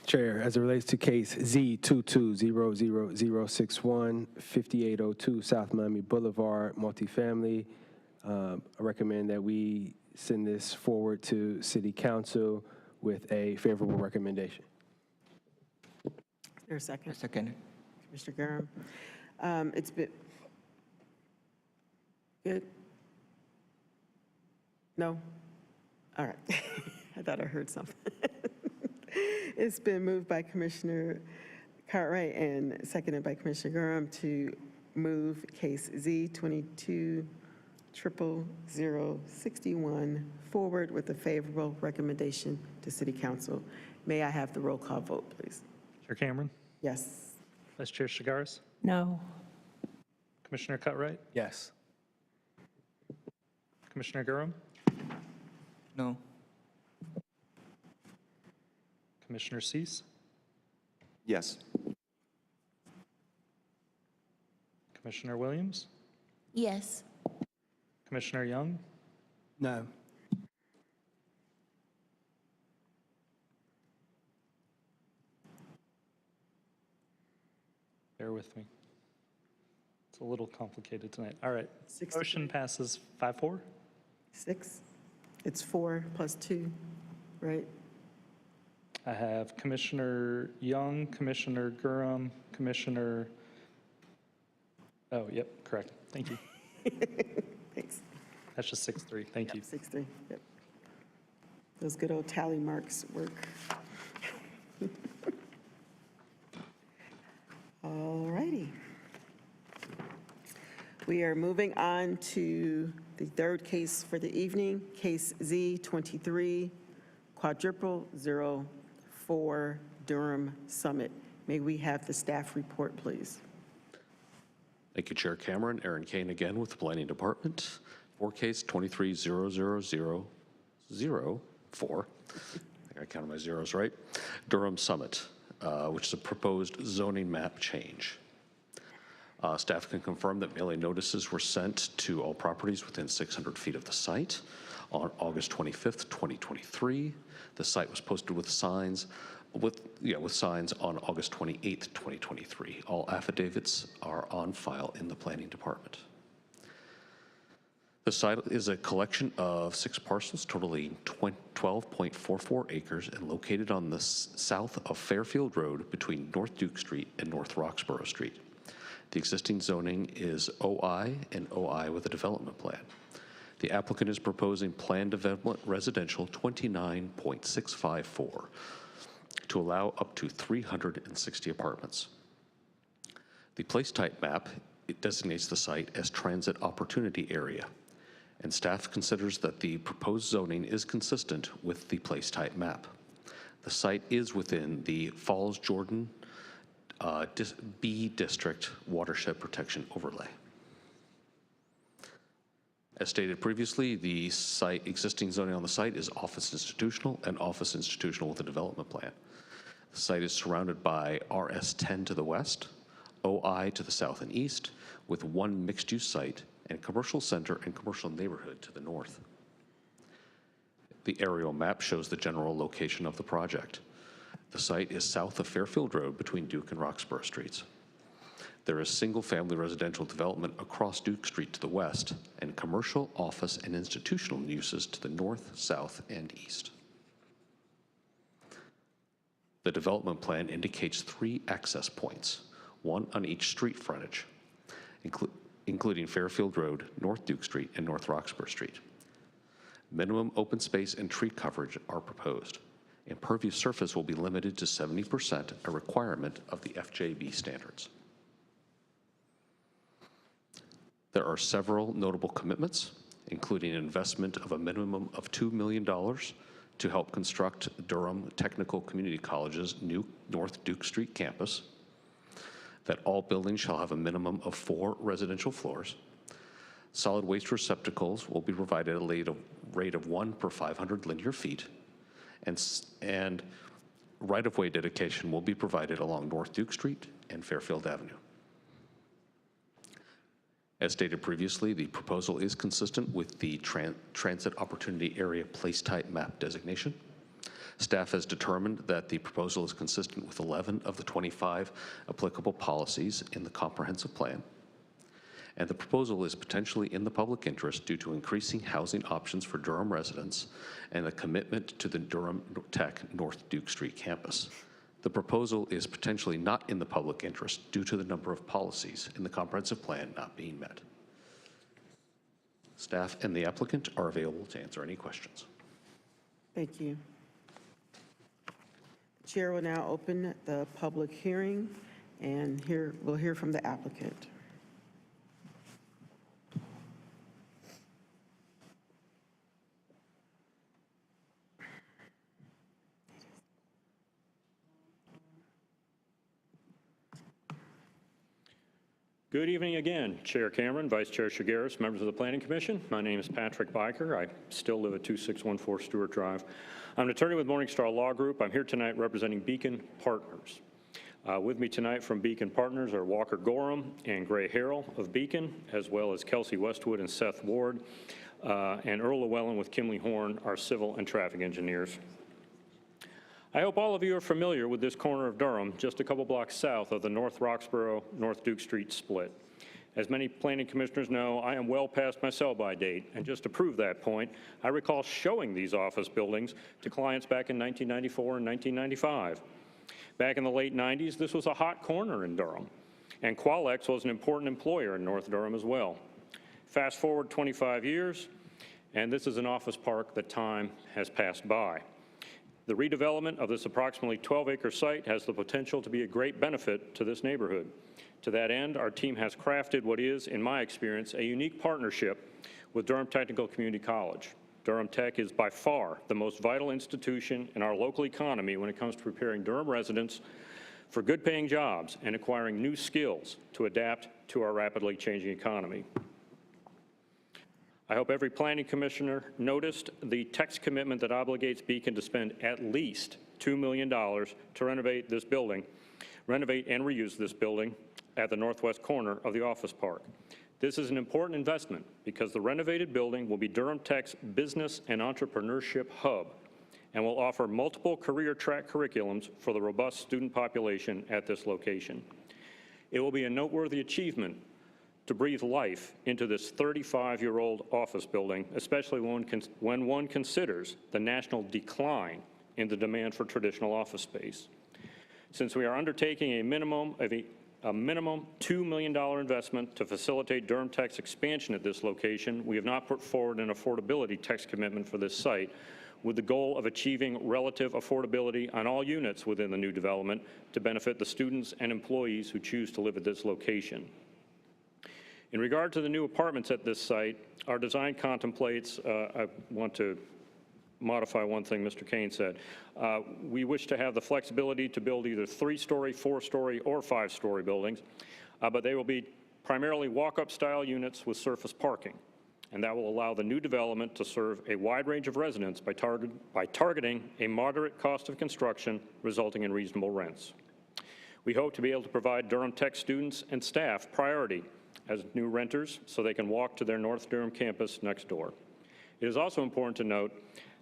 Chair, as it relates to case Z220061, 5802 South Miami Boulevard, multifamily, I recommend that we send this forward to City Council with a favorable recommendation. Is there a second? I second it. Commissioner Durham. It's been, good? No? All right. I thought I heard something. It's been moved by Commissioner Cartwright and seconded by Commissioner Durham to move case Z220061 forward with a favorable recommendation to City Council. May I have the roll call vote, please? Chair Cameron, Yes. Vice Chair Chigaris, No. Commissioner Cutright, Yes. Commissioner Durham, No. Commissioner Cease, Yes. Commissioner Williams, Yes. Commissioner Young, No. bear with me. It's a little complicated tonight. All right, 6-3. motion passes 5-4. 6? It's 4 plus 2, right? I have Commissioner Young, Commissioner Durham, Commissioner, oh, yep, correct. Thank you. Thanks. That's just 6-3. Thank you. 6-3, yep. Those good old tally marks work. All righty. We are moving on to the third case for the evening, case Z23 quadruple 04 Durham Summit. May we have the staff report, please? Thank you, Chair Cameron. Aaron Kane again with the Planning Department. For case 2300004, I think I counted my zeros right, Durham Summit, which is a proposed zoning map change. Staff can confirm that mailing notices were sent to all properties within 600 feet of the site on August 25th, 2023. The site was posted with signs on August 28th, 2023. All affidavits are on file in the Planning Department. The site is a collection of 6 parcels totaling 12.44 acres and located on the south of Fairfield Road between North Duke Street and North Roxborough Street. The existing zoning is OI and OI with a development plan. The applicant is proposing planned development residential 29.654 to allow up to 360 apartments. The place type map, it designates the site as transit opportunity area, and staff considers that the proposed zoning is consistent with the place type map. The site is within the Falls Jordan B District Watershed Protection Overlay. As stated previously, the existing zoning on the site is office institutional and office institutional with a development plan. The site is surrounded by RS10 to the west, OI to the south and east, with 1 mixed-use site and commercial center and commercial neighborhood to the north. The aerial map shows the general location of the project. The site is south of Fairfield Road between Duke and Roxborough Streets. There is single-family residential development across Duke Street to the west and commercial, office, and institutional uses to the north, south, and east. The development plan indicates 3 access points, 1 on each street frontage, including Fairfield Road, North Duke Street, and North Roxborough Street. Minimum open space and tree coverage are proposed. Impervious surface will be limited to 70%, a requirement of the FJB standards. There are several notable commitments, including an investment of a minimum of $2 million to help construct Durham Technical Community College's new North Duke Street campus, that all buildings shall have a minimum of 4 residential floors. Solid waste receptacles will be provided at a rate of 1 per 500 linear feet, and right-of-way dedication will be provided along North Duke Street and Fairfield Avenue. As stated previously, the proposal is consistent with the Transit Opportunity Area Place Type Map designation. Staff has determined that the proposal is consistent with 11 of the 25 applicable policies in the comprehensive plan, and the proposal is potentially in the public interest due to increasing housing options for Durham residents and a commitment to the Durham Tech North Duke Street campus. The proposal is potentially not in the public interest due to the number of policies in the comprehensive plan not being met. Staff and the applicant are available to answer any questions. Thank you. The chair will now open the public hearing, and we'll hear from the applicant. Good evening again, Chair Cameron, Vice Chair Shigaris, members of the Planning Commission. My name is Patrick Biker. I still live at 2614 Stewart Drive. I'm an attorney with Morningstar Law Group. I'm here tonight representing Beacon Partners. With me tonight from Beacon Partners are Walker Gorham and Gray Harrell of Beacon, as well as Kelsey Westwood and Seth Ward, and Earl Llewellyn with Kimley Horn, our civil and traffic engineers. I hope all of you are familiar with this corner of Durham, just a couple blocks south of the North Roxborough, North Duke Street split. As many planning commissioners know, I am well past my sell-by date, and just to prove that point, I recall showing these office buildings to clients back in 1994 and 1995. Back in the late 90s, this was a hot corner in Durham, and Qualex was an important employer in North Durham as well. Fast forward 25 years, and this is an office park that time has passed by. The redevelopment of this approximately 12-acre site has the potential to be a great benefit to this neighborhood. To that end, our team has crafted what is, in my experience, a unique partnership with Durham Technical Community College. Durham Tech is by far the most vital institution in our local economy when it comes to preparing Durham residents for good-paying jobs and acquiring new skills to adapt to our rapidly changing economy. I hope every planning commissioner noticed the text commitment that obligates Beacon to spend at least $2 million to renovate this building, renovate and reuse this building at the northwest corner of the office park. This is an important investment because the renovated building will be Durham Tech's business and entrepreneurship hub and will offer multiple career track curriculums for the robust student population at this location. It will be a noteworthy achievement to breathe life into this 35-year-old office building, especially when one considers the national decline in the demand for traditional office space. Since we are undertaking a minimum $2 million investment to facilitate Durham Tech's expansion at this location, we have not put forward an affordability text commitment for this site with the goal of achieving relative affordability on all units within the new development to benefit the students and employees who choose to live at this location. In regard to the new apartments at this site, our design contemplates, I want to modify one thing Mr. Kane said. We wish to have the flexibility to build either 3-story, 4-story, or 5-story buildings, but they will be primarily walk-up style units with surface parking, and that will allow the new development to serve a wide range of residents by targeting a moderate cost of construction, resulting in reasonable rents. We hope to be able to provide Durham Tech students and staff priority as new renters so they can walk to their North Durham campus next door. It is also important to note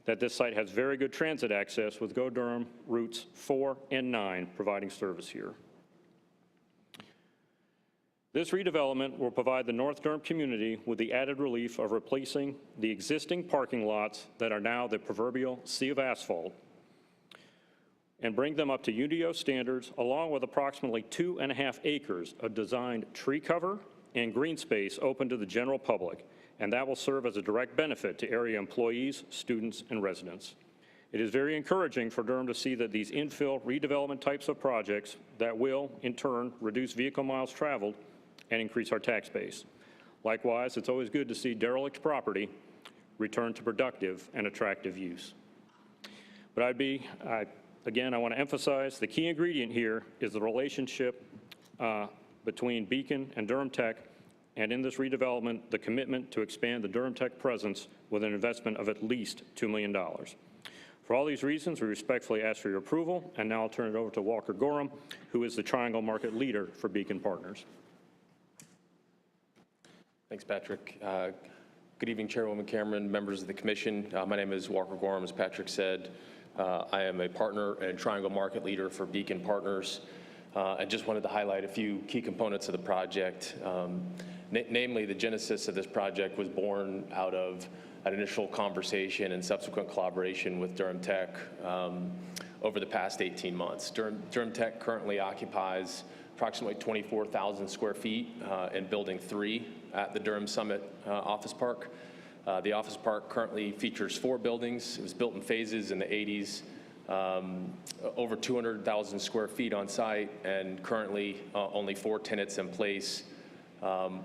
that this site has very good transit access with Go Durham routes 4 and 9 providing service here. This redevelopment will provide the North Durham community with the added relief of replacing the existing parking lots that are now the proverbial sea of asphalt and bring them up to UDO standards, along with approximately 2.5 acres of designed tree cover and green space open to the general public, and that will serve as a direct benefit to area employees, students, and residents. It is very encouraging for Durham to see that these infill redevelopment types of projects that will, in turn, reduce vehicle miles traveled and increase our tax base. Likewise, it's always good to see derelict property return to productive and attractive use. But again, I want to emphasize the key ingredient here is the relationship between Beacon and Durham Tech, and in this redevelopment, the commitment to expand the Durham Tech presence with an investment of at least $2 million. For all these reasons, we respectfully ask for your approval, and now I'll turn it over to Walker Gorham, who is the Triangle Market Leader for Beacon Partners. Thanks, Patrick. Good evening, Chairwoman Cameron, members of the Commission. My name is Walker Gorham, as Patrick said. I am a partner and Triangle Market Leader for Beacon Partners. I just wanted to highlight a few key components of the project. Namely, the genesis of this project was born out of an initial conversation and subsequent collaboration with Durham Tech over the past 18 months. Durham Tech currently occupies approximately 24,000 square feet in Building 3 at the Durham Summit Office Park. The office park currently features 4 buildings. It was built in phases in the 80s. Over 200,000 square feet on site, and currently only 4 tenants in place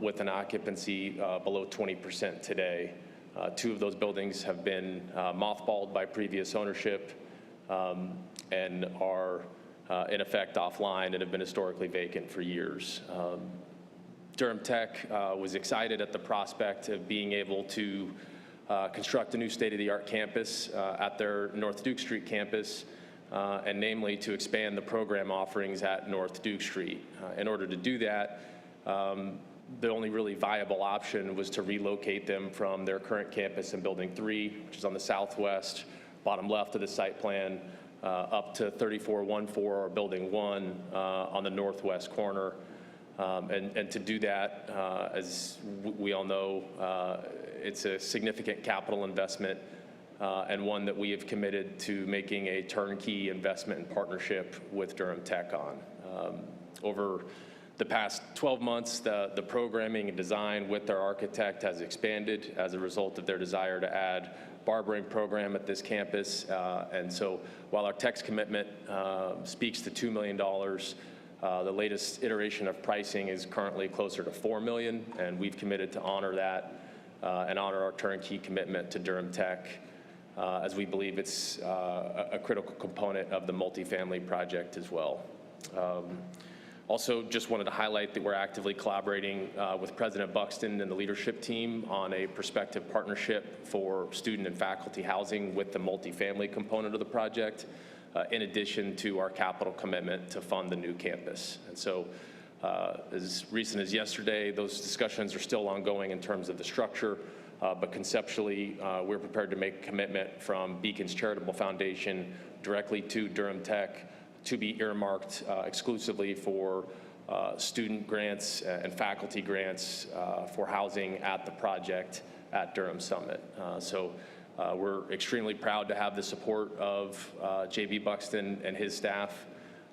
with an occupancy below 20% today. 2 of those buildings have been mothballed by previous ownership and are in effect offline and have been historically vacant for years. Durham Tech was excited at the prospect of being able to construct a new state-of-the-art campus at their North Duke Street campus, and namely to expand the program offerings at North Duke Street. In order to do that, the only really viable option was to relocate them from their current campus in Building 3, which is on the southwest, bottom left of the site plan, up to 3414 or Building 1 on the northwest corner. And to do that, as we all know, it's a significant capital investment and one that we have committed to making a turnkey investment and partnership with Durham Tech on. Over the past 12 months, the programming and design with their architect has expanded as a result of their desire to add barbering program at this campus. And so while our tech's commitment speaks to $2 million, the latest iteration of pricing is currently closer to $4 million, and we've committed to honor that and honor our turnkey commitment to Durham Tech, as we believe it's a critical component of the multifamily project as well. Also, just wanted to highlight that we're actively collaborating with President Buxton and the leadership team on a prospective partnership for student and faculty housing with the multifamily component of the project, in addition to our capital commitment to fund the new campus. And so as recent as yesterday, those discussions are still ongoing in terms of the structure, but conceptually, we're prepared to make a commitment from Beacon's Charitable Foundation directly to Durham Tech to be earmarked exclusively for student grants and faculty grants for housing at the project at Durham Summit. We're extremely proud to have the support of J.B. Buxton and his staff,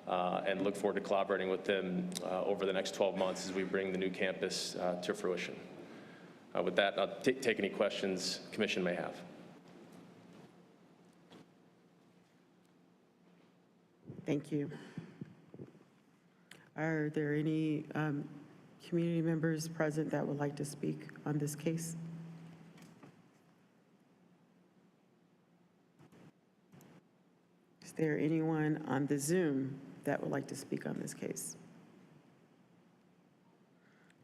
and look forward to collaborating with them over the next 12 months as we bring the new campus to fruition. With that, I'll take any questions the Commission may have. Thank you. Are there any community members present that would like to speak on this case? Is there anyone on the Zoom that would like to speak on this case?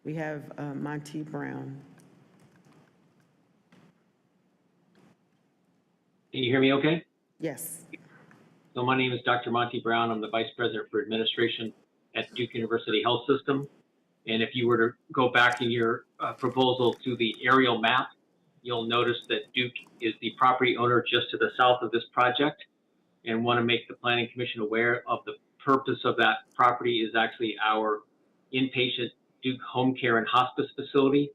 We have Monty Brown. Can you hear me okay? Yes. So my name is Dr. Monty Brown. I'm the Vice President for Administration at Duke University Health System. And if you were to go back in your proposal to the aerial map, you'll notice that Duke is the property owner just to the south of this project, and want to make the Planning Commission aware of the purpose of that property is actually our inpatient Duke Home Care and Hospice Facility,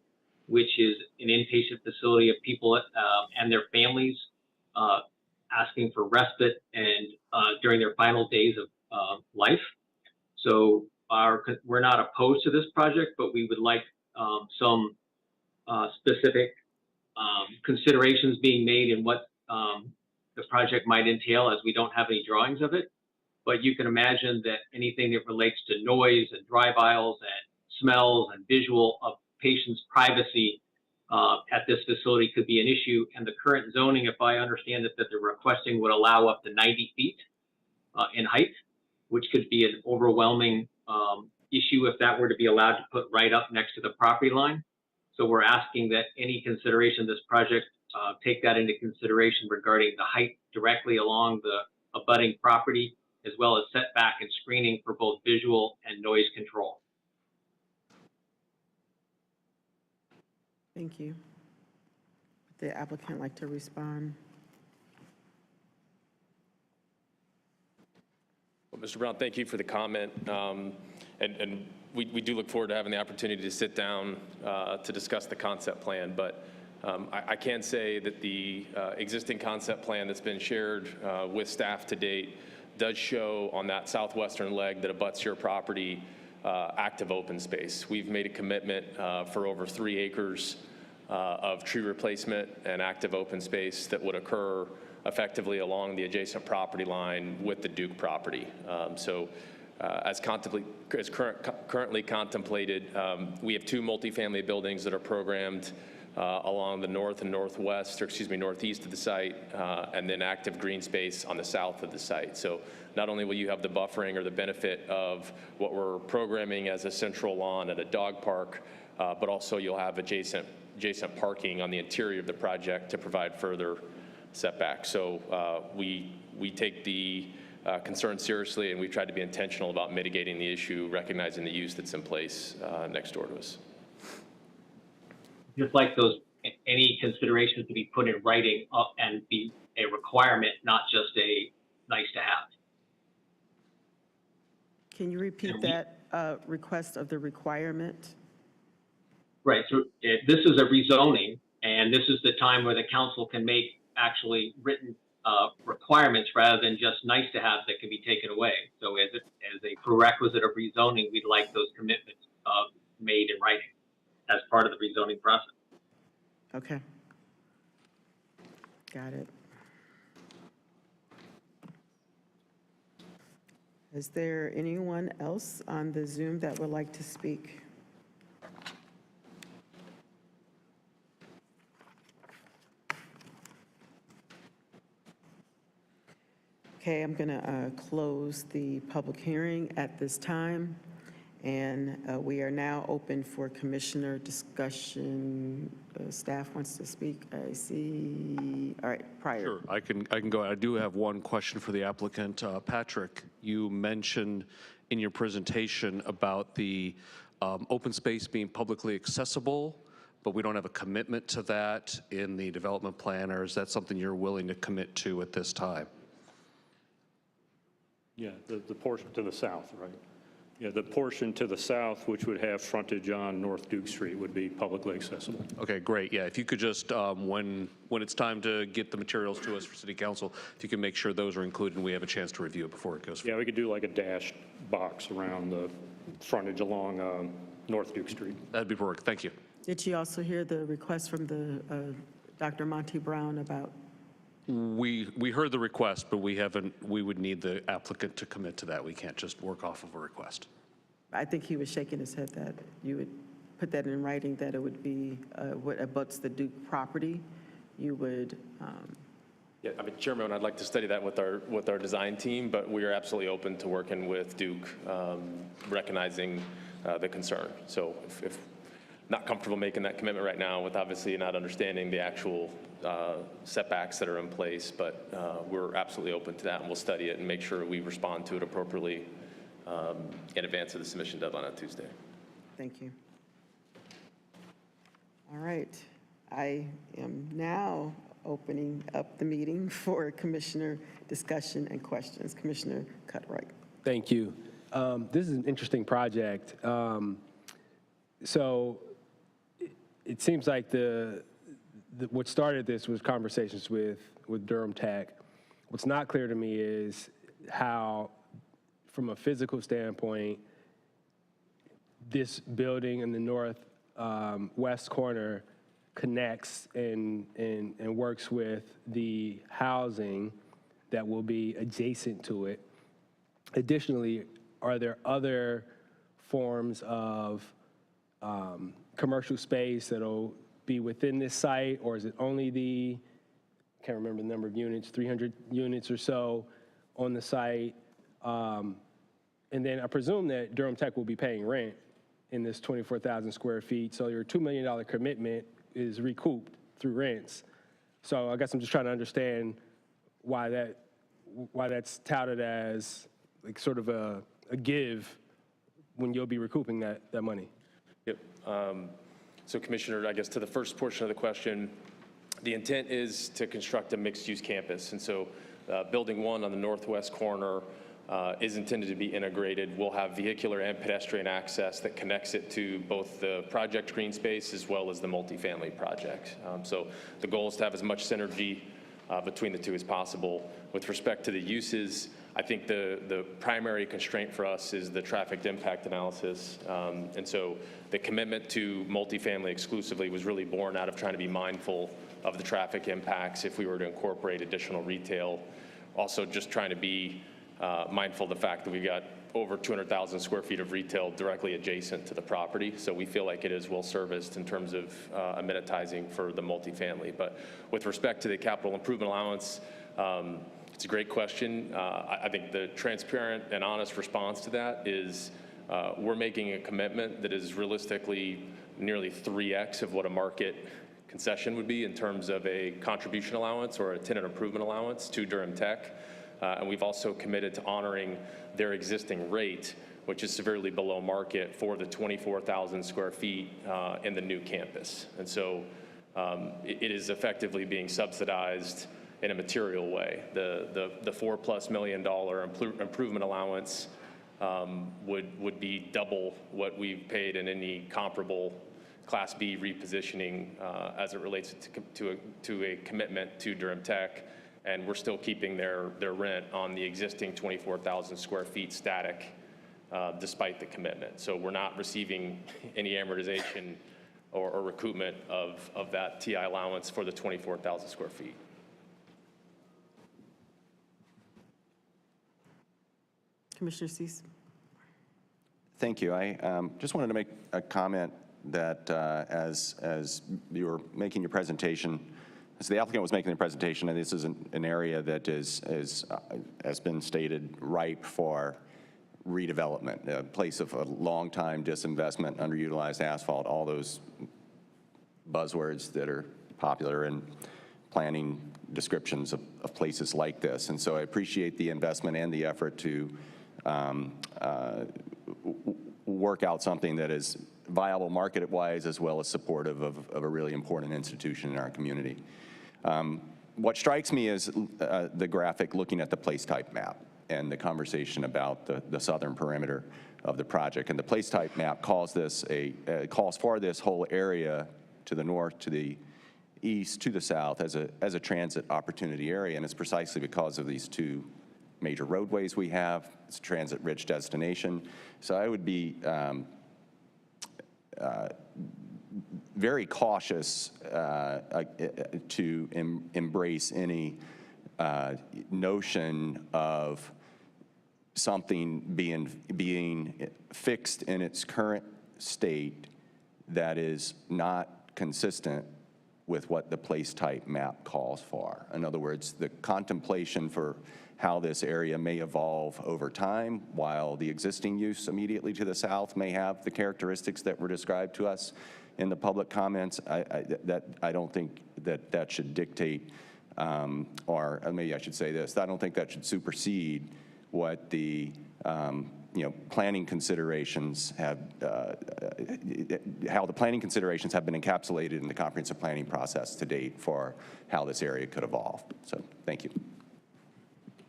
which is an inpatient facility of people and their families asking for respite and during their final days of life. So we're not opposed to this project, but we would like some specific considerations being made in what the project might entail, as we don't have any drawings of it. But you can imagine that anything that relates to noise and drive aisles and smells and visual of patients' privacy at this facility could be an issue. And the current zoning, if I understand it, that they're requesting would allow up to 90 feet in height, which could be an overwhelming issue if that were to be allowed to put right up next to the property line. So we're asking that any consideration of this project take that into consideration regarding the height directly along the abutting property, as well as setback and screening for both visual and noise control. Thank you. Would the applicant like to respond? Well, Mr. Brown, thank you for the comment. And we do look forward to having the opportunity to sit down to discuss the concept plan. But I can say that the existing concept plan that's been shared with staff to date does show on that southwestern leg that abuts your property active open space. We've made a commitment for over 3 acres of tree replacement and active open space that would occur effectively along the adjacent property line with the Duke property. As currently contemplated, we have 2 multifamily buildings that are programmed along the north and northwest, or excuse me, northeast of the site, and then active green space on the south of the site. So not only will you have the buffering or the benefit of what we're programming as a central lawn and a dog park, but also you'll have adjacent parking on the interior of the project to provide further setback. So we take the concern seriously, and we've tried to be intentional about mitigating the issue, recognizing the use that's in place next door to us. Just like those, any considerations to be put in writing up and be a requirement, not just a nice to have. Can you repeat that request of the requirement? Right, so this is a rezoning, and this is the time where the council can make actually written requirements rather than just nice to have that can be taken away. So as a prerequisite of rezoning, we'd like those commitments made in writing as part of the rezoning process. Okay. Got it. Is there anyone else on the Zoom that would like to speak? Okay, I'm going to close the public hearing at this time, and we are now open for commissioner discussion. Staff wants to speak. I see. All right, Pryor. Sure, I can go. I do have one question for the applicant. Patrick, you mentioned in your presentation about the open space being publicly accessible, but we don't have a commitment to that in the development plan, or is that something you're willing to commit to at this time? Yeah, the portion to the south, right? Yeah, the portion to the south, which would have frontage on North Duke Street, would be publicly accessible. Okay, great. Yeah, if you could just, when it's time to get the materials to us for City Council, if you can make sure those are included and we have a chance to review it before it goes. Yeah, we could do like a dashed box around the frontage along North Duke Street. That'd be perfect. Thank you. Did you also hear the request from the Dr. Monty Brown about? We heard the request, but we would need the applicant to commit to that. We can't just work off of a request. I think he was shaking his head that you would put that in writing, that it would be what abuts the Duke property. You would. Yeah, I mean, Chairman, I'd like to study that with our design team, but we are absolutely open to working with Duke, recognizing the concern. So if not comfortable making that commitment right now, with obviously not understanding the actual setbacks that are in place, but we're absolutely open to that, and we'll study it and make sure we respond to it appropriately in advance of the submission deadline on Tuesday. Thank you. All right. I am now opening up the meeting for commissioner discussion and questions. Commissioner Cutright. Thank you. This is an interesting project. So it seems like what started this was conversations with Durham Tech. What's not clear to me is how, from a physical standpoint, this building in the northwest corner connects and works with the housing that will be adjacent to it. Additionally, are there other forms of commercial space that'll be within this site, or is it only the, I can't remember the number of units, 300 units or so on the site? And And then I presume that Durham Tech will be paying rent in this 24,000 square feet. So your $2 million commitment is recouped through rents. So I guess I'm just trying to understand why that's touted as like sort of a give when you'll be recouping that money. Yep. So Commissioner, I guess to the first portion of the question, the intent is to construct a mixed-use campus. And so Building 1 on the northwest corner is intended to be integrated. We'll have vehicular and pedestrian access that connects it to both the project green space as well as the multifamily project. So the goal is to have as much synergy between the two as possible. With respect to the uses, I think the primary constraint for us is the traffic impact analysis. And so the commitment to multifamily exclusively was really born out of trying to be mindful of the traffic impacts if we were to incorporate additional retail. Also just trying to be mindful of the fact that we've got over 200,000 square feet of retail directly adjacent to the property. So we feel like it is well serviced in terms of amenitizing for the multifamily. But with respect to the capital improvement allowance, it's a great question. I think the transparent and honest response to that is we're making a commitment that is realistically nearly 3x of what a market concession would be in terms of a contribution allowance or a tenant improvement allowance to Durham Tech. And we've also committed to honoring their existing rate, which is severely below market for the 24,000 square feet in the new campus. And so it is effectively being subsidized in a material way. The $4+ million improvement allowance would be double what we've paid in any comparable Class B repositioning as it relates to a commitment to Durham Tech. And we're still keeping their rent on the existing 24,000 square feet static despite the commitment. So we're not receiving any amortization or recoupment of that TI allowance for the 24,000 square feet. Commissioner Cease. Thank you. I just wanted to make a comment that as you were making your presentation, as the applicant was making the presentation, and this is an area that has been stated ripe for redevelopment, a place of a long time disinvestment, underutilized asphalt, all those buzzwords that are popular in planning descriptions of places like this. And so I appreciate the investment and the effort to work out something that is viable market-wise as well as supportive of a really important institution in our community. What strikes me is the graphic looking at the place type map and the conversation about the southern perimeter of the project. And the place type map calls for this whole area to the north, to the east, to the south as a transit opportunity area. And it's precisely because of these two major roadways we have. It's a transit-rich destination. So I would be very cautious to embrace any notion of something being fixed in its current state that is not consistent with what the place type map calls for. In other words, the contemplation for how this area may evolve over time, while the existing use immediately to the south may have the characteristics that were described to us in the public comments, I don't think that should dictate, or maybe I should say this, I don't think that should supersede what the planning considerations have, how the planning considerations have been encapsulated in the comprehensive planning process to date for how this area could evolve. So thank you.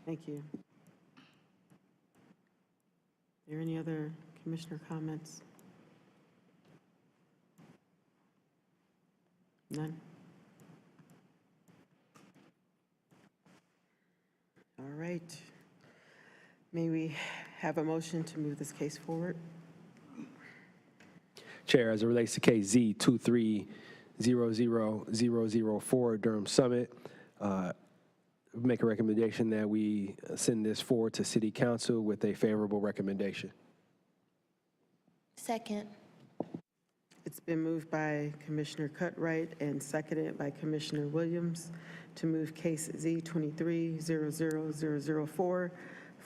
Thank you. Are there any other commissioner comments? None? All right. May we have a motion to move this case forward? Chair, as it relates to case Z 2300004 Durham Summit, make a recommendation that we send this forward to City Council with a favorable recommendation. Second. It's been moved by Commissioner Cutright and seconded by Commissioner Williams to move case Z 2300004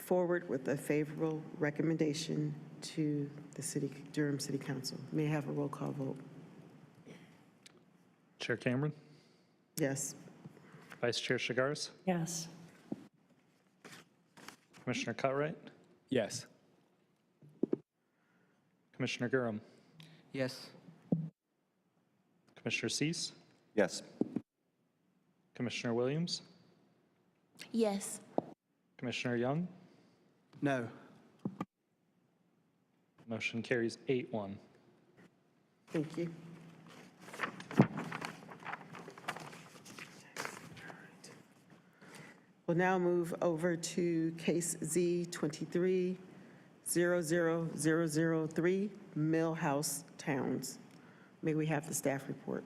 forward with a favorable recommendation to the Durham City Council. May I have a roll call vote? Chair Cameron, Yes. Vice Chair Chagars, Yes. Commissioner Cutright, Yes. Commissioner Durham, Yes. Commissioner Cease, Yes. Commissioner Williams, Yes. Commissioner Young. No. Motion carries 8-1. Thank you. We'll now move over to case Z 23-00003, Millhouse Townes. May we have the staff report?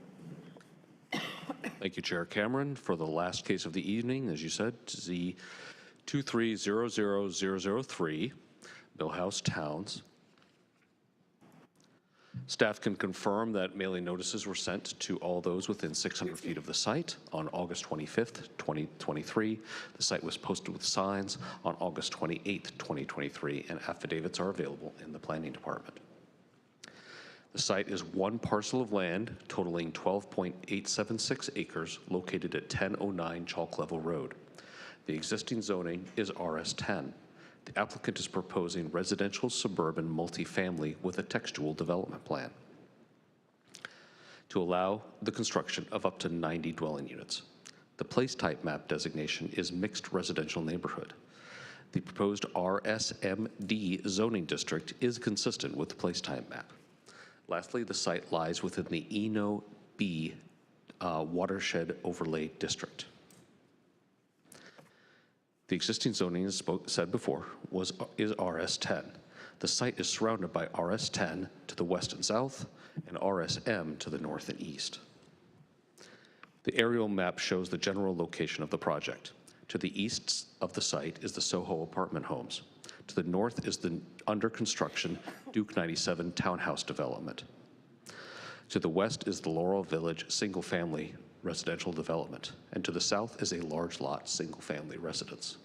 Thank you, Chair Cameron. For the last case of the evening, as you said, Z 23-00003, Millhouse Townes. Staff can confirm that mailing notices were sent to all those within 600 feet of the site on August 25th, 2023. The site was posted with signs on August 28th, 2023, and affidavits are available in the Planning Department. The site is one parcel of land totaling 12.876 acres located at 1009 Chalk Level Road. The existing zoning is RS10. The applicant is proposing residential suburban multifamily with a textual development plan to allow the construction of up to 90 dwelling units. The place type map designation is mixed residential neighborhood. The proposed RSMD zoning district is consistent with the place type map. Lastly, the site lies within the Eno B watershed overlay district. The existing zoning, as said before, is RS10. The site is surrounded by RS10 to the west and south and RSM to the north and east. The aerial map shows the general location of the project. To the east of the site is the Soho apartment homes. To the north is the under construction Duke 97 townhouse development. To the west is the Laurel Village single-family residential development, and to the south is a large lot single-family residence.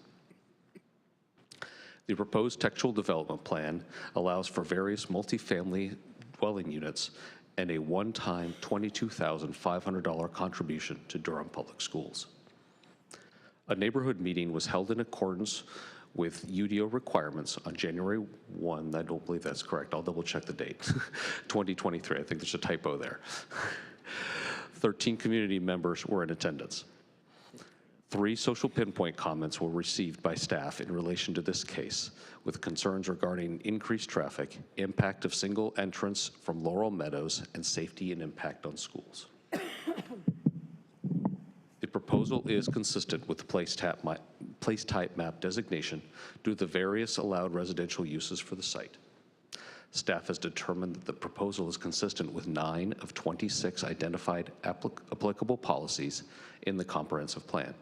The proposed textual development plan allows for various multifamily dwelling units and a one-time $22,500 contribution to Durham Public Schools. A neighborhood meeting was held in accordance with UDO requirements on January 1, I don't believe that's correct, I'll double check the date, 2023, I think there's a typo there. 13 community members were in attendance. 3 social pinpoint comments were received by staff in relation to this case, with concerns regarding increased traffic, impact of single entrance from Laurel Meadows, and safety and impact on schools. The proposal is consistent with the place type map designation due to the various allowed residential uses for the site. Staff has determined that the proposal is consistent with 9 of 26 identified applicable policies in the comprehensive plan.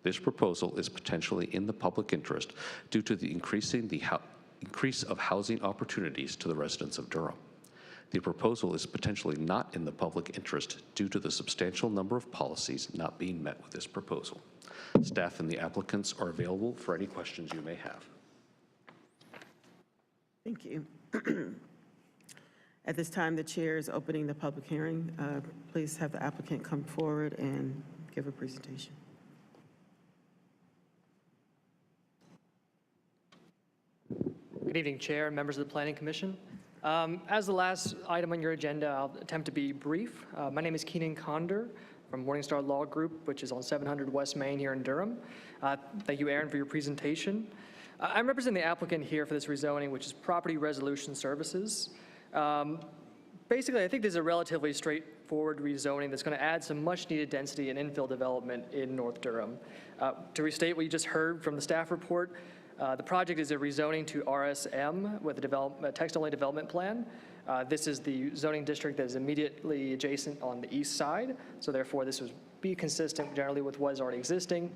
This proposal is potentially in the public interest due to the increase of housing opportunities to the residents of Durham. The proposal is potentially not in the public interest due to the substantial number of policies not being met with this proposal. Staff and the applicants are available for any questions you may have. Thank you. At this time, the chair is opening the public hearing. Please have the applicant come forward and give a presentation. Good evening, Chair and members of the Planning Commission. As the last item on your agenda, I'll attempt to be brief. My name is Keenan Condor from Morningstar Law Group, which is on 700 West Main here in Durham. Thank you, Aaron, for your presentation. I'm representing the applicant here for this rezoning, which is Property Resolution Services. Basically, I think this is a relatively straightforward rezoning that's going to add some much-needed density and infill development in North Durham. To restate what you just heard from the staff report, the project is a rezoning to RSM with a text-only development plan. This is the zoning district that is immediately adjacent on the east side, so therefore this would be consistent generally with what is already existing.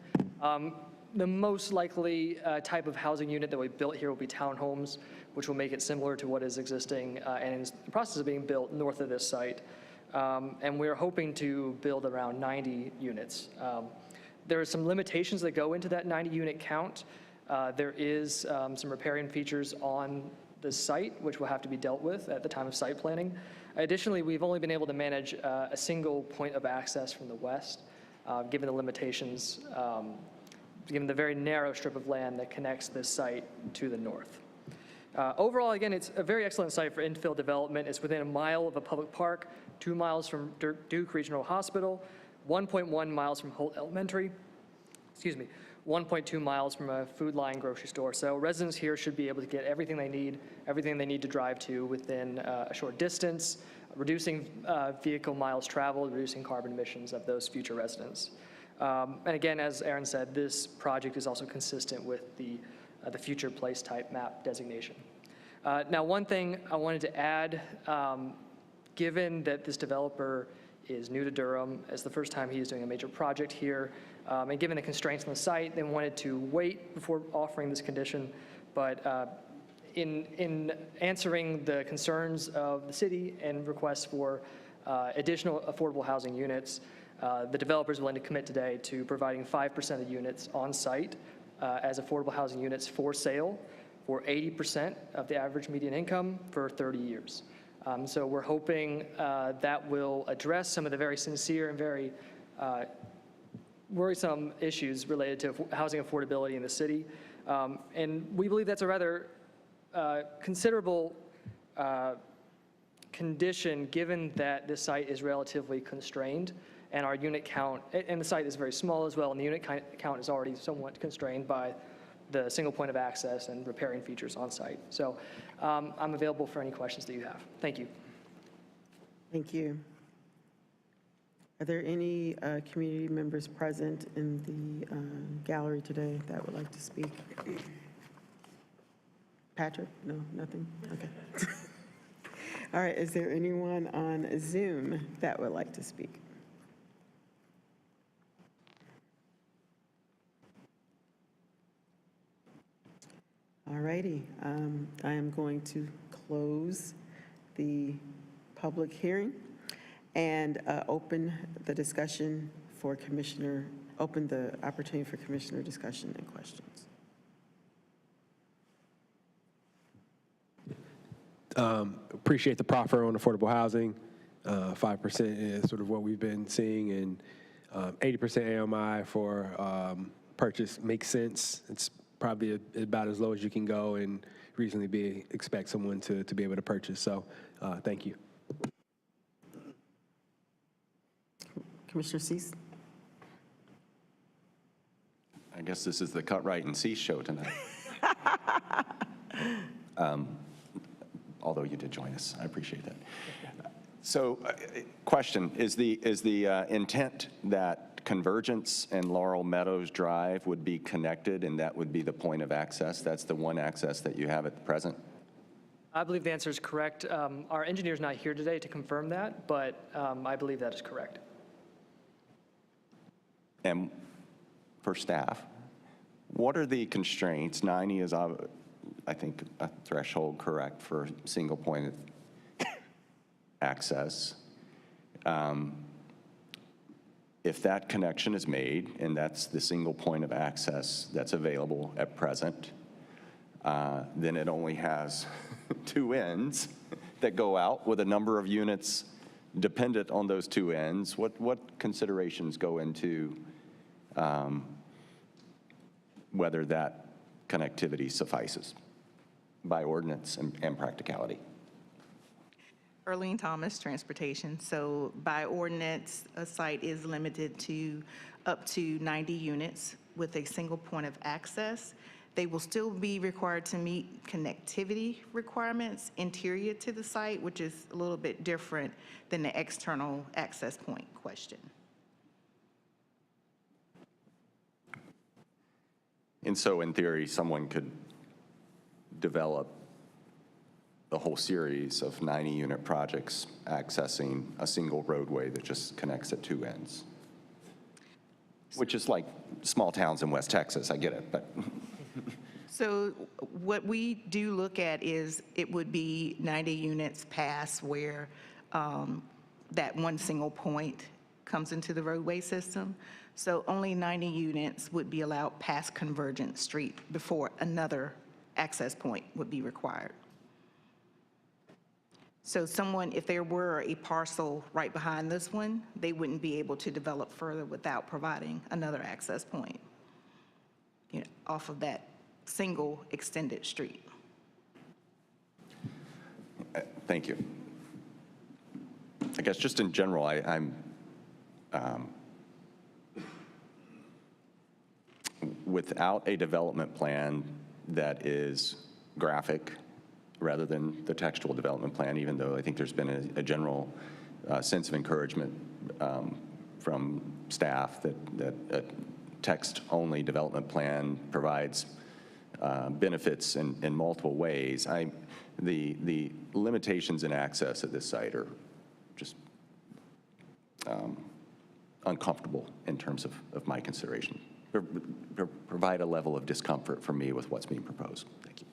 The most likely type of housing unit that we built here will be townhomes, which will make it similar to what is existing and in the process of being built north of this site. And we're hoping to build around 90 units. There are some limitations that go into that 90 unit count. There is some riparian features on the site, which will have to be dealt with at the time of site planning. Additionally, we've only been able to manage a single point of access from the west, given the limitations, given the very narrow strip of land that connects this site to the north. Overall, again, it's a very excellent site for infill development. It's within a mile of a public park, 2 miles from Duke Regional Hospital, 1.1 miles from Holt Elementary, 1.2 miles from a Food Line grocery store. So residents here should be able to get everything they need to drive to within a short distance, reducing vehicle miles traveled, reducing carbon emissions of those future residents. And again, as Aaron said, this project is also consistent with the future place type map designation. Now, one thing I wanted to add, given that this developer is new to Durham, it's the first time he is doing a major project here, and given the constraints on the site, they wanted to wait before offering this condition. But in answering the concerns of the city and requests for additional affordable housing units, the developer is willing to commit today to providing 5% of units on site as affordable housing units for sale for 80% of the average median income for 30 years. So we're hoping that will address some of the very sincere and very worrisome issues related to housing affordability in the city. And we believe that's a rather considerable condition, given that this site is relatively constrained and our unit count, and the site is very small as well, and the unit count is already somewhat constrained by the single point of access and riparian features on site. So I'm available for any questions that you have. Thank you. Thank you. Are there any community members present in the gallery today that would like to speak? Patrick? No, nothing? Okay. All right, is there anyone on Zoom that would like to speak? All righty, I am going to close the public hearing and open the discussion for open the opportunity for commissioner discussion and questions. Appreciate the proffer on affordable housing. 5% is sort of what we've been seeing, and 80% AMI for purchase makes sense. It's probably about as low as you can go and reasonably expect someone to be able to purchase. So thank you. Commissioner Cease? I guess this is the cut right and see show tonight. Although you did join us, I appreciate that. So, question, is the intent that Convergence and Laurel Meadows Drive would be connected, and that would be the point of access? That's the one access that you have at the present? I believe the answer is correct. Our engineer's not here today to confirm that, but I believe that is correct. And for staff, what are the constraints? 90 is, I think, a threshold correct for single point of access. If that connection is made, and that's the single point of access that's available at present, then it only has two ends that go out with a number of units dependent on those two ends. What considerations go into whether that connectivity suffices by ordinance and practicality? Earlene Thomas, Transportation. So by ordinance, a site is limited to up to 90 units with a single point of access. They will still be required to meet connectivity requirements interior to the site, which is a little bit different than the external access point question. And so in theory, someone could develop the whole series of 90-unit projects accessing a single roadway that just connects at two ends, which is like small towns in West Texas. I get it, but. So what we do look at is it would be 90 units past where that one single point comes into the roadway system. So only 90 units would be allowed past Convergence Street before another access point would be required. So someone, if there were a parcel right behind this one, they wouldn't be able to develop further without providing another access point, off of that single extended street. Thank you. I guess just in general, I'm without a development plan that is graphic rather than the textual development plan, even though I think there's been a general sense of encouragement from staff that a text-only development plan provides benefits in multiple ways. The limitations in access at this site are just uncomfortable in terms of my consideration. Provide a level of discomfort for me with what's being proposed. Thank you.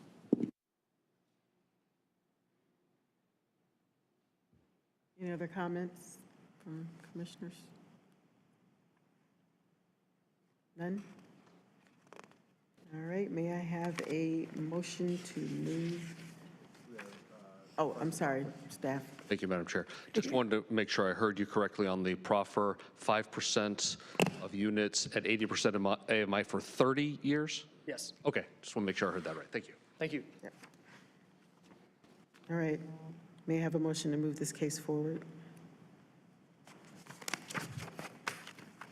Any other comments from commissioners? None? All right, may I have a motion to move? Oh, I'm sorry, staff. Thank you, Madam Chair. Just wanted to make sure I heard you correctly on the proffer 5% of units at 80% AMI for 30 years? Yes. Okay, just want to make sure I heard that right. Thank you. Thank you. Yep. All right, may I have a motion to move this case forward?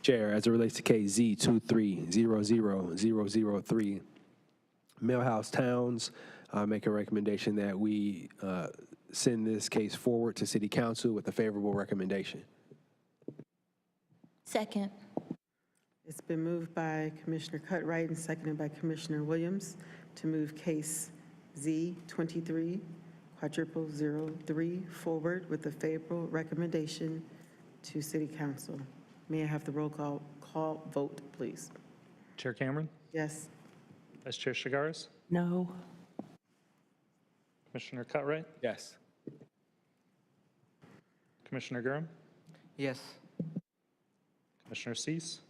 Chair, as it relates to case Z2300003, Millhouse Townes, I make a recommendation that we send this case forward to City Council with a favorable recommendation. Second. It's been moved by Commissioner Cutright and seconded by Commissioner Williams to move case Z23-0003 forward with a favorable recommendation to City Council. May I have the roll call vote, please? Chair Cameron? Yes. Vice Chair Shigaris? No. Commissioner Cutright? Yes. Commissioner Durham? Yes. Commissioner Cease?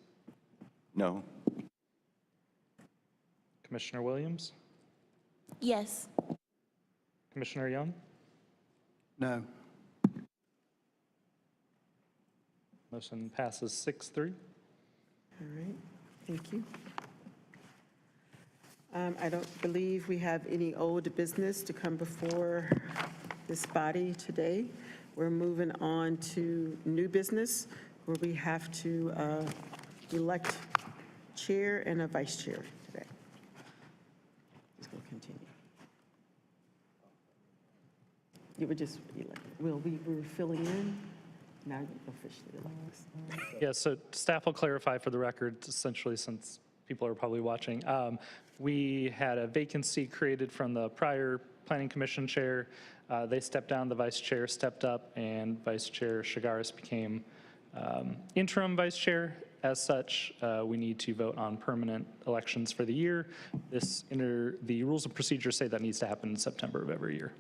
No. Commissioner Williams? Yes. Commissioner Young? No. Motion passes 6-3. All right, thank you. I don't believe we have any old business to come before this body today. We're moving on to new business, where we have to elect chair and a vice chair today. Let's go continue. You were just elected. We were filling in. Now you officially elect us. Yeah, so staff will clarify for the record, essentially, since people are probably watching. We had a vacancy created from the prior Planning Commission chair. They stepped down, the vice chair stepped up, and Vice Chair Shigaris became interim vice chair. As such, we need to vote on permanent elections for the year. The rules of procedure say that needs to happen in September of every year.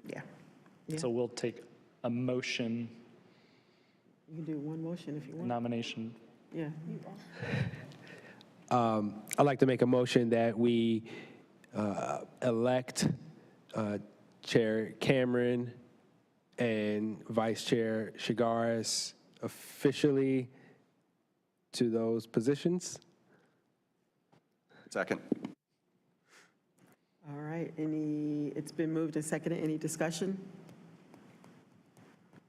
Yeah. So we'll take a motion, You can do one motion if you want. nomination. Yeah. I'd like to make a motion that we elect Chair Cameron and Vice Chair Shigaris officially to those positions. Second. All right, it's been moved and seconded. Any discussion?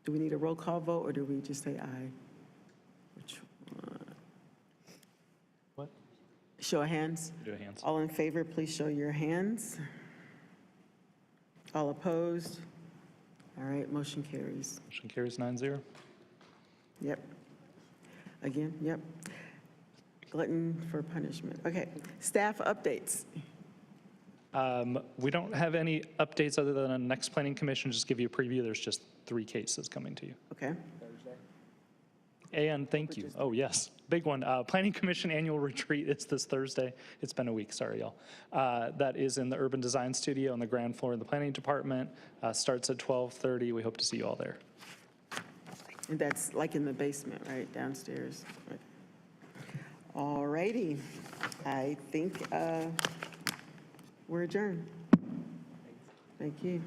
Do we need a roll call vote, or do we just say aye? Which one? What? Show of hands. Do a hands. All in favor, please show your hands. All opposed? All right, motion carries. Motion carries 9-0. Yep. Again, yep. Glutton for punishment. Okay, staff updates. We don't have any updates other than a next planning commission. Just give you a preview. There's just 3 cases coming to you. Okay. And thank you. Oh, yes, big one. Planning Commission annual retreat is this Thursday. It's been a week, sorry, y'all. That is in the Urban Design Studio on the ground floor of the Planning Department. Starts at 12:30. We hope to see you all there. And that's like in the basement, right, downstairs? All righty. I think we're adjourned. Thank you.